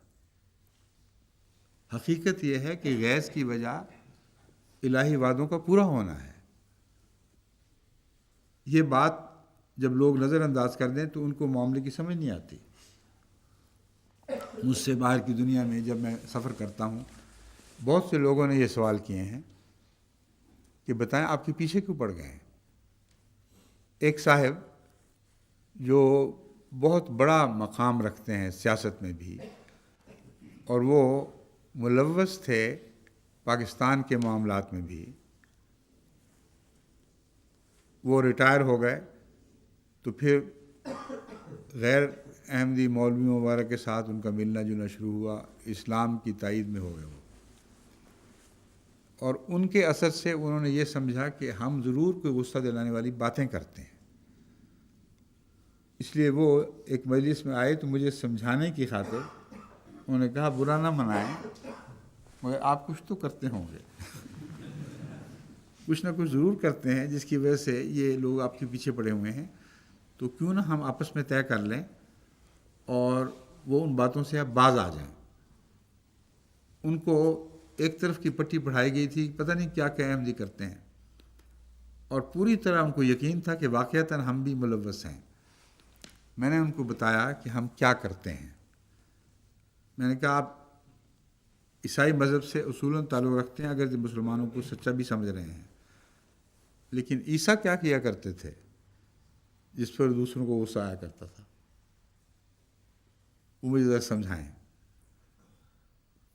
حقیقت یہ ہے کہ غیظ کی وجہ الہی وعدوں کا پورا ہونا ہے. یہ بات جب لوگ نظر انداز کر دیں تو ان کو معاملے کی سمجھ نہیں آتی. مجھ سے باہر کی دنیا میں جب میں سفر کرتا ہوں، بہت سے لوگوں نے یہ سوال کیے ہیں کہ بتائیں آپ کے پیچھے کیوں پڑ گئے ہیں. ایک صاحب جو بہت بڑا مقام رکھتے ہیں سیاست میں بھی، اور وہ ملوث تھے پاکستان کے معاملات میں بھی، وہ ریٹائر ہو گئے تو پھر غیر احمدی مولویوں وغیرہ کے ساتھ ان کا ملنا جلنا شروع ہوا، اسلام کی تائید میں ہو گئے. وہ اور ان کے اثر سے انہوں نے یہ سمجھا کہ ہم ضرور کوئی غصہ دلانے والی باتیں کرتے ہیں، اس لیے وہ ایک مجلس میں آئے تو مجھے سمجھانے کی خاطر انہوں نے کہا برا نہ منائیں، مگر آپ کچھ تو کرتے ہوں گے، کچھ نہ کچھ ضرور کرتے ہیں جس کی وجہ سے یہ لوگ آپ کے پیچھے پڑے ہوئے ہیں، تو کیوں نہ ہم آپس میں طے کر لیں اور وہ ان باتوں سے آپ باز آ جائیں۔ ان کو ایک طرف کی پٹی پڑھائی گئی تھی، پتہ نہیں کیا کیا احمدی کرتے ہیں، اور پوری طرح ان کو یقین تھا کہ واقعتاً ہم بھی ملوث ہیں۔ میں نے ان کو بتایا کہ ہم کیا کرتے ہیں۔ میں نے کہا آپ عیسائی مذہب سے اصولاً تعلق رکھتے ہیں، اگر مسلمانوں کو سچا بھی سمجھ رہے ہیں، لیکن عیسیٰ کیا کیا کرتے تھے جس پر دوسروں کو غصہ آیا کرتا تھا؟ وہ مجھے ذرا سمجھائیں۔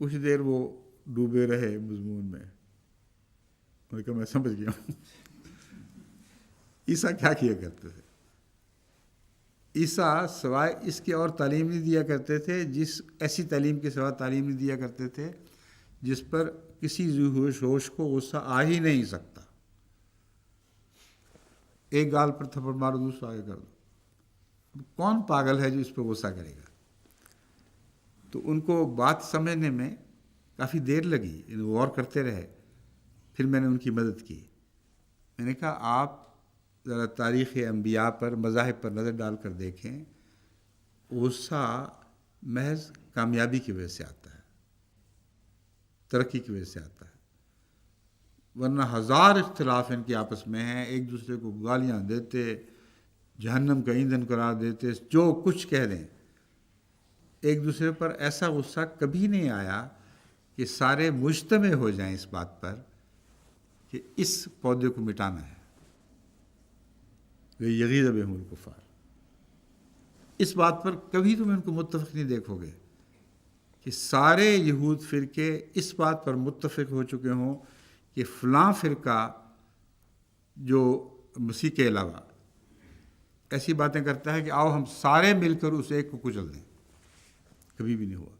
کچھ دیر وہ ڈوبے رہے مضمون میں، میں نے کہا میں سمجھ گیا ہوں۔ عیسیٰ کیا کیا کرتے تھے؟ عیسیٰ سوائے اس کے اور تعلیم نہیں دیا کرتے تھے، ایسی تعلیم کے سوا تعلیم نہیں دیا کرتے تھے جس پر کسی ہوش کو غصہ آ ہی نہیں سکتا۔ ایک گال پر تھپڑ مارو، دوسرا آگے کر دو، کون پاگل ہے جو اس پہ غصہ کرے گا؟ تو ان کو بات سمجھنے میں کافی دیر لگی، غور کرتے رہے، پھر میں نے ان کی مدد کی۔ میں نے کہا آپ ذرا تاریخ انبیاء پر، مذاہب پر نظر ڈال کر دیکھیں، غصہ محض کامیابی کی وجہ سے آتا ہے، ترقی کی وجہ سے آتا ہے، ورنہ ہزار اختلاف ان کے آپس میں ہیں، ایک دوسرے کو گالیاں دیتے، جہنم کا ایندھن قرار دیتے، جو کچھ کہہ دیں، ایک دوسرے پر ایسا غصہ کبھی نہیں آیا کہ سارے مجتمع ہو جائیں اس بات پر کہ اس پودے کو مٹانا ہے۔ یغیظ بہم الکفار، اس بات پر کبھی تم ان کو متفق نہیں دیکھو گے کہ سارے یہود فرقے اس بات پر متفق ہو چکے ہوں کہ فلاں فرقہ جو مسیح کے علاوہ ایسی باتیں کرتا ہے کہ آؤ ہم سارے مل کر اس ایک کو کچل دیں، کبھی بھی نہیں ہوا۔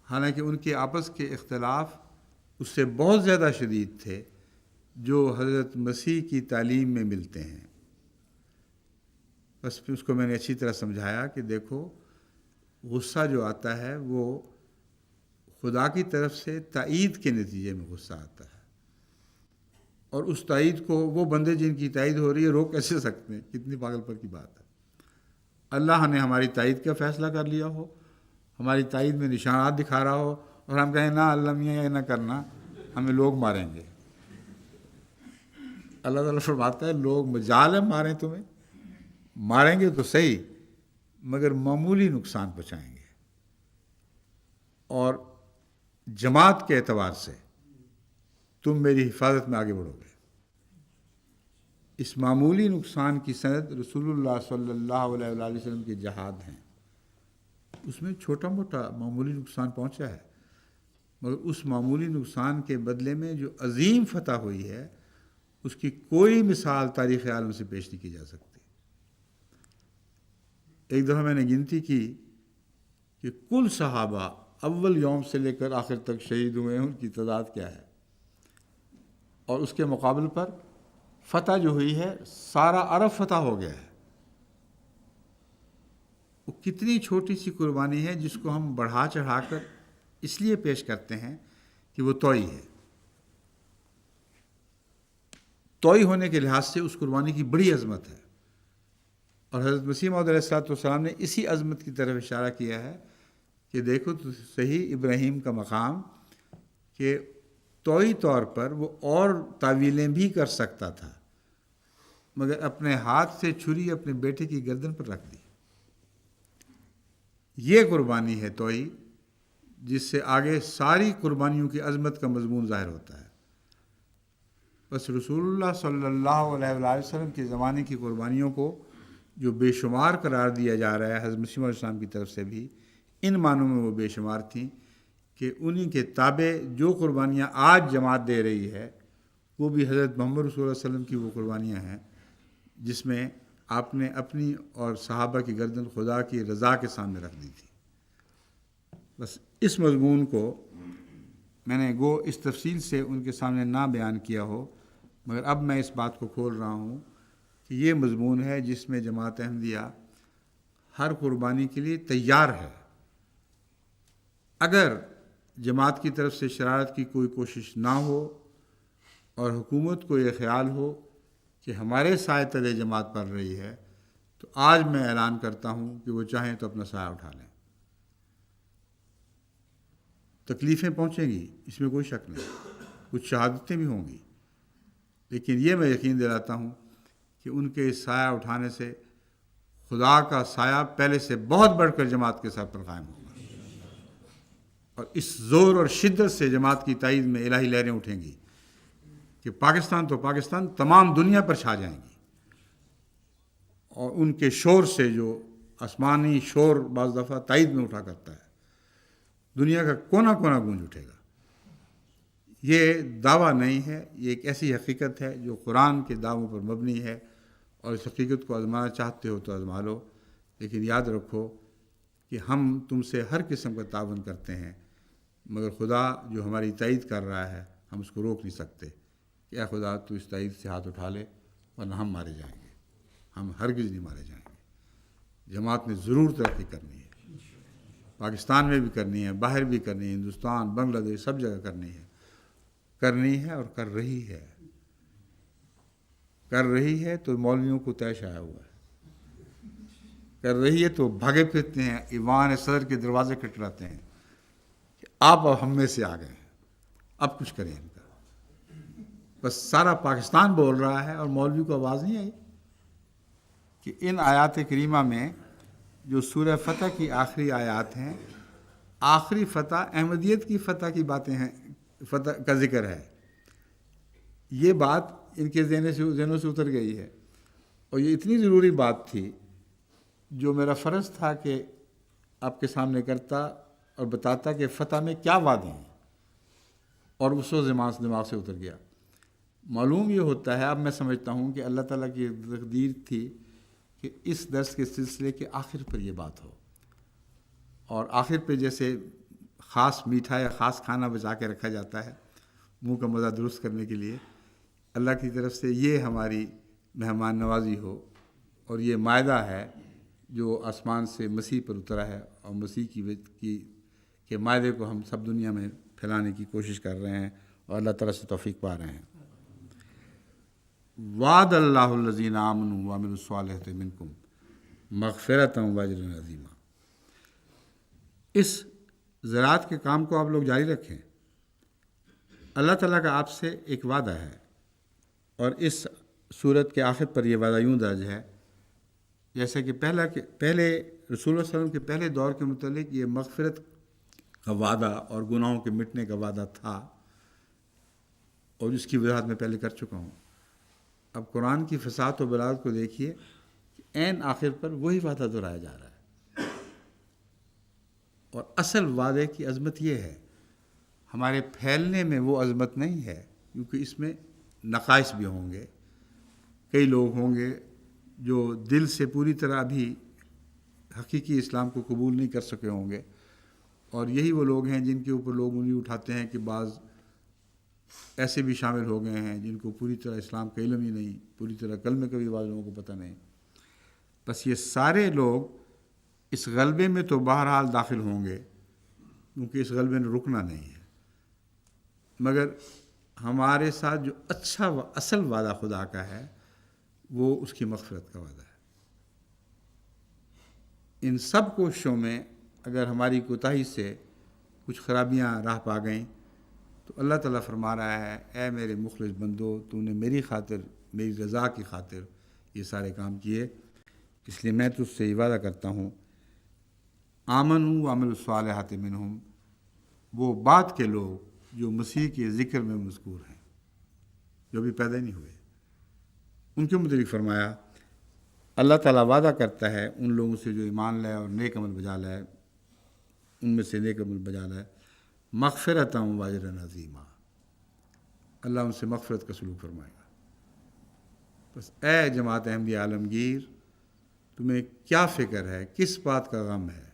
حالانکہ ان کے آپس کے اختلاف اس سے بہت زیادہ شدید تھے جو حضرت مسیح کی تعلیم میں ملتے ہیں۔ بس پھر اس کو میں نے اچھی طرح سمجھایا کہ دیکھو غصہ جو آتا ہے وہ خدا کی طرف سے تائید کے نتیجے میں غصہ آتا ہے، اور اس تائید کو وہ بندے جن کی تائید ہو رہی ہے روک کیسے سکتے ہیں؟ کتنی پاگل پر کی بات ہے۔ اللہ نے ہماری تائید کا فیصلہ کر لیا ہو، ہماری تائید میں نشانات دکھا رہا ہو، اور ہم کہیں نہ اللہ میاں یہ نہ کرنا، ہمیں لوگ ماریں گے۔ اللہ تعالیٰ فرماتا ہے لوگ مجال ہے ماریں، تمہیں ماریں گے تو صحیح، مگر معمولی نقصان پہنچائیں گے، اور جماعت کے اعتبار سے تم میری حفاظت میں آگے بڑھو گے۔ اس معمولی نقصان کی سند رسول اللہ صلی اللہ علیہ وآلہ وسلم کے جہاد ہیں، اس میں چھوٹا موٹا معمولی نقصان پہنچا ہے، مگر اس معمولی نقصان کے بدلے میں جو عظیم فتح ہوئی ہے اس کی کوئی مثال تاریخ عالم سے پیش نہیں کی جا سکتی۔ ایک دفعہ میں نے گنتی کی کہ کل صحابہ اول یوم سے لے کر آخر تک شہید ہوئے ہیں، ان کی تعداد کیا ہے، اور اس کے مقابل پر فتح جو ہوئی ہے سارا عرب فتح ہو گیا ہے۔ وہ کتنی چھوٹی سی قربانی ہے جس کو ہم بڑھا چڑھا کر اس لیے پیش کرتے ہیں کہ وہ توئی ہے۔ توئی ہونے کے لحاظ سے اس قربانی کی بڑی عظمت ہے، اور حضرت مسیح موعود علیہ السلام نے اسی عظمت کی طرف اشارہ کیا ہے کہ دیکھو تو صحیح ابراہیم کا مقام کہ توئی طور پر وہ اور تعویلیں بھی کر سکتا تھا، مگر اپنے ہاتھ سے چھری اپنے بیٹے کی گردن پر رکھ دی۔ یہ قربانی ہے توئی، جس سے آگے ساری قربانیوں کی عظمت کا مضمون ظاہر ہوتا ہے۔ بس رسول اللہ صلی اللہ علیہ وآلہ وسلم کے زمانے کی قربانیوں کو جو بے شمار قرار دیا جا رہا ہے حضرت مسیح علیہ السلام کی طرف سے بھی، ان معنوں میں وہ بے شمار تھیں کہ انہی کے تابع جو قربانیاں آج جماعت دے رہی ہے وہ بھی حضرت محمد رسول اللہ علیہ وسلم کی وہ قربانیاں ہیں جس میں آپ نے اپنی اور صحابہ کی گردن خدا کی رضا کے سامنے رکھ دی تھی۔ بس اس مضمون کو میں نے گو اس تفصیل سے ان کے سامنے نہ بیان کیا ہو، مگر اب میں اس بات کو کھول رہا ہوں کہ یہ مضمون ہے جس میں جماعت احمدیہ ہر قربانی کے لیے تیار ہے۔ اگر جماعت کی طرف سے شرارت کی کوئی کوشش نہ ہو اور حکومت کو یہ خیال ہو کہ ہمارے سائے تلے جماعت پڑ رہی ہے، تو آج میں اعلان کرتا ہوں کہ وہ چاہیں تو اپنا سایہ اٹھا لیں۔ تکلیفیں پہنچیں گی، اس میں کوئی شک نہیں، کچھ شہادتیں بھی ہوں گی، لیکن یہ میں یقین دلاتا ہوں کہ ان کے اس سایہ اٹھانے سے خدا کا سایہ پہلے سے بہت بڑھ کر جماعت کے سر پر قائم ہوگا، اور اس زور اور شدت سے جماعت کی تائید میں الہی لہریں اٹھیں گی کہ پاکستان تو پاکستان تمام دنیا پر چھا جائیں گی، اور ان کے شور سے جو آسمانی شور بعض دفعہ تائید میں اٹھا کرتا ہے، دنیا کا کونا کونا گونج اٹھے گا۔ یہ دعویٰ نہیں ہے، یہ ایک ایسی حقیقت ہے جو قرآن کے دعووں پر مبنی ہے، اور اس حقیقت کو آزمانا چاہتے ہو تو آزما لو، لیکن یاد رکھو کہ ہم تم سے ہر قسم کا تعاون کرتے ہیں، مگر خدا جو ہماری تائید کر رہا ہے ہم اس کو روک نہیں سکتے کہ اے خدا تو اس تائید سے ہاتھ اٹھا لے ورنہ ہم مارے جائیں گے۔ ہم ہرگز نہیں مارے جائیں گے۔ جماعت نے ضرور ترقی کرنی ہے، پاکستان میں بھی کرنی ہے، باہر بھی کرنی ہے، ہندوستان، بنگلہ دیش، سب جگہ کرنی ہے اور کر رہی ہے تو مولویوں کو طے آیا ہوا ہے، کر رہی ہے تو بھاگے پھرتے ہیں، ایوان صدر کے دروازے کھٹکھٹاتے ہیں کہ آپ اب ہم میں سے آ گئے ہیں، اب کچھ کریں ان کا۔ بس سارا پاکستان بول رہا ہے اور مولوی کو آواز نہیں آئی کہ ان آیات کریمہ میں جو سورہ فتح کی آخری آیات ہیں، آخری فتح احمدیت کی فتح کی باتیں ہیں، فتح کا ذکر ہے۔ یہ بات ان کے ذہنوں سے اتر گئی ہے، اور یہ اتنی ضروری بات تھی جو میرا فرض تھا کہ آپ کے سامنے کرتا اور بتاتا کہ فتح میں کیا وعدے ہیں، اور اس وقت دماغ سے اتر گیا۔ معلوم یہ ہوتا ہے، اب میں سمجھتا ہوں کہ اللہ تعالیٰ کی تقدیر تھی کہ اس درس کے سلسلے کے آخر پر یہ بات ہو، اور آخر پہ جیسے خاص میٹھا یا خاص کھانا بچا کے رکھا جاتا ہے منہ کا مزہ درست کرنے کے لیے، اللہ کی طرف سے یہ ہماری مہمان نوازی ہو، اور یہ مائدہ ہے جو آسمان سے مسیح پر اترا ہے، اور مسیح کے مائدے کو ہم سب دنیا میں پھیلانے کی کوشش کر رہے ہیں، اور اللہ تعالیٰ سے توفیق پا رہے ہیں۔ وعد اللہ الذین آمنوا وعملوا الصالحات منکم مغفرۃ واجرا عظیما۔ اس زراعت کے کام کو آپ لوگ جاری رکھیں، اللہ تعالیٰ کا آپ سے ایک وعدہ ہے، اور اس صورت کے آخر پر یہ وعدہ یوں درج ہے جیسے کہ پہلے رسول اللہ صلی اللہ علیہ وسلم کے پہلے دور کے متعلق یہ مغفرت کا وعدہ اور گناہوں کے مٹنے کا وعدہ تھا، اور اس کی وضاحت میں پہلے کر چکا ہوں۔ اب قرآن کی فصاحت و بلاغت کو دیکھیے کہ عین آخر پر وہی وعدہ دہرایا جا رہا ہے، اور اصل وعدے کی عظمت یہ ہے، ہمارے پھیلنے میں وہ عظمت نہیں ہے، کیونکہ اس میں نقائص بھی ہوں گے، کئی لوگ ہوں گے جو دل سے پوری طرح ابھی حقیقی اسلام کو قبول نہیں کر سکے ہوں گے، اور یہی وہ لوگ ہیں جن کے اوپر لوگ انگلی اٹھاتے ہیں کہ بعض ایسے بھی شامل ہو گئے ہیں جن کو پوری طرح اسلام کا علم ہی نہیں، پوری طرح کلمے کا بھی بعض لوگوں کو پتہ نہیں۔ بس یہ سارے لوگ اس غلبے میں تو بہرحال داخل ہوں گے، کیونکہ اس غلبے میں رکنا نہیں ہے، مگر ہمارے ساتھ جو اچھا اصل وعدہ خدا کا ہے وہ اس کی مغفرت کا وعدہ ہے۔ ان سب کوششوں میں اگر ہماری کوتاہی سے کچھ خرابیاں راہ پا گئیں تو اللہ تعالیٰ فرما رہا ہے، اے میرے مخلص بندو، تو نے میری خاطر، میری رضا کی خاطر یہ سارے کام کیے، اس لیے میں تجھ سے یہ وعدہ کرتا ہوں، آمنوا وعملوا الصالحات منہم، وہ بعد کے لوگ جو مسیح کے ذکر میں مذکور ہیں، جو بھی پیدا نہیں ہوئے، ان کے متعلق فرمایا اللہ تعالیٰ وعدہ کرتا ہے ان لوگوں سے جو ایمان لائے اور نیک عمل بجا لائے، ان میں سے نیک عمل بجا لائے، مغفرۃ واجرا عظیما، اللہ ان سے مغفرت کا سلوک فرمائے گا۔ بس اے جماعت احمدیہ عالمگیر، تمہیں کیا فکر ہے، کس بات کا غم ہے؟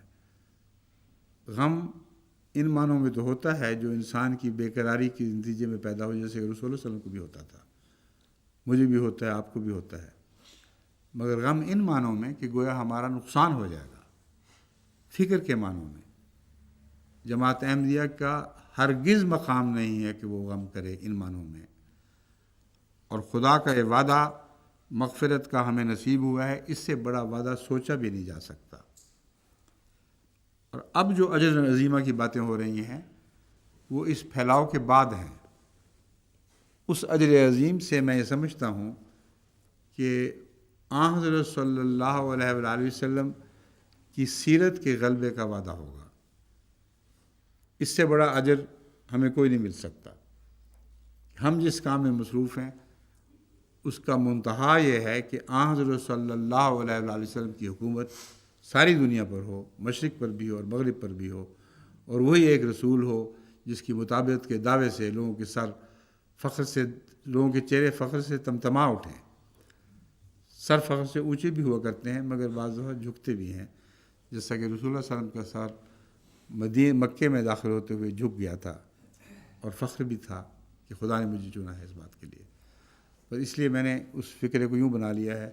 غم ان معنوں میں تو ہوتا ہے جو انسان کی بے قراری کے نتیجے میں پیدا ہو، جیسے کہ رسول اللہ صلی اللہ علیہ وسلم کو بھی ہوتا تھا، مجھے بھی ہوتا ہے، آپ کو بھی ہوتا ہے۔ مگر غم ان معنوں میں کہ گویا ہمارا نقصان ہو جائے گا، فکر کے معنوں میں جماعت احمدیہ کا ہرگز مقام نہیں ہے کہ وہ غم کرے ان معنوں میں، اور خدا کا یہ وعدہ مغفرت کا ہمیں نصیب ہوا ہے، اس سے بڑا وعدہ سوچا بھی نہیں جا سکتا۔ اور اب جو اجر عظیمہ کی باتیں ہو رہی ہیں وہ اس پھیلاؤ کے بعد ہیں۔ اس اجر عظیم سے میں یہ سمجھتا ہوں کہ آن حضرت صلی اللہ علیہ وآلہ وسلم کی سیرت کے غلبے کا وعدہ ہوگا۔ اس سے بڑا اجر ہمیں کوئی نہیں مل سکتا۔ ہم جس کام میں مصروف ہیں اس کا منتہا یہ ہے کہ آن حضرت صلی اللہ علیہ وآلہ وسلم کی حکومت ساری دنیا پر ہو، مشرق پر بھی ہو اور مغرب پر بھی ہو، اور وہی ایک رسول ہو جس کی مطابقت کے دعوے سے لوگوں کے چہرے فخر سے تمتما اٹھیں۔ سر فخر سے اونچے بھی ہوا کرتے ہیں مگر بعض دفعہ جھکتے بھی ہیں، جیسا کہ رسول اللہ صلی اللہ علیہ وسلم کا سر مکے میں داخل ہوتے ہوئے جھک گیا تھا، اور فخر بھی تھا کہ خدا نے مجھے چنا ہے اس بات کے لیے۔ پر اس لیے میں نے اس فکرے کو یوں بنا لیا ہے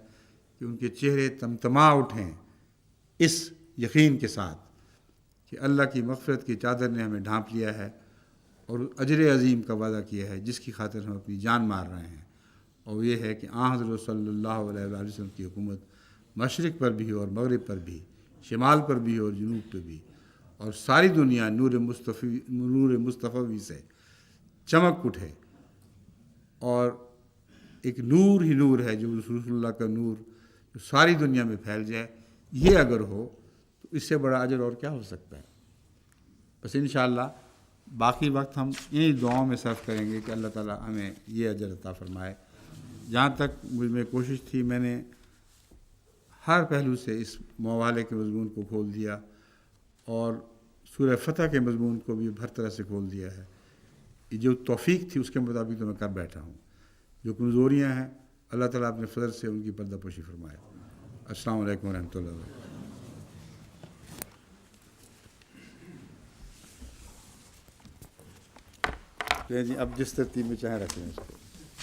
کہ ان کے چہرے تمتما اٹھیں اس یقین کے ساتھ کہ اللہ کی مغفرت کی چادر نے ہمیں ڈھانپ لیا ہے اور اجر عظیم کا وعدہ کیا ہے جس کی خاطر ہم اپنی جان مار رہے ہیں، اور یہ ہے کہ آن حضرت صلی اللہ علیہ وآلہ وسلم کی حکومت مشرق پر بھی اور مغرب پر بھی، شمال پر بھی اور جنوب پر بھی، اور ساری دنیا نور مصطفی سے چمک اٹھے، اور ایک نور ہی نور ہے جو رسول اللہ کا نور جو ساری دنیا میں پھیل جائے۔ یہ اگر ہو تو اس سے بڑا اجر اور کیا ہو سکتا ہے؟ بس انشاءاللہ باقی وقت ہم انہی دعاؤں میں صرف کریں گے کہ اللہ تعالیٰ ہمیں یہ اجر عطا فرمائے۔ جہاں تک مجھ میں کوشش تھی میں نے ہر پہلو سے اس موالے کے مضمون کو کھول دیا، اور سورہ فتح کے مضمون کو بھی ہر طرح سے کھول دیا ہے۔ یہ جو توفیق تھی اس کے مطابق تو میں کر بیٹھا ہوں۔ جو کمزوریاں ہیں اللہ تعالیٰ اپنے فضل سے ان کی پردہ پوشی فرمائے۔ السلام علیکم ورحمۃ اللہ وبرکاتہ۔ جی اب جس ترتیب میں چاہیں رکھیں اس کو۔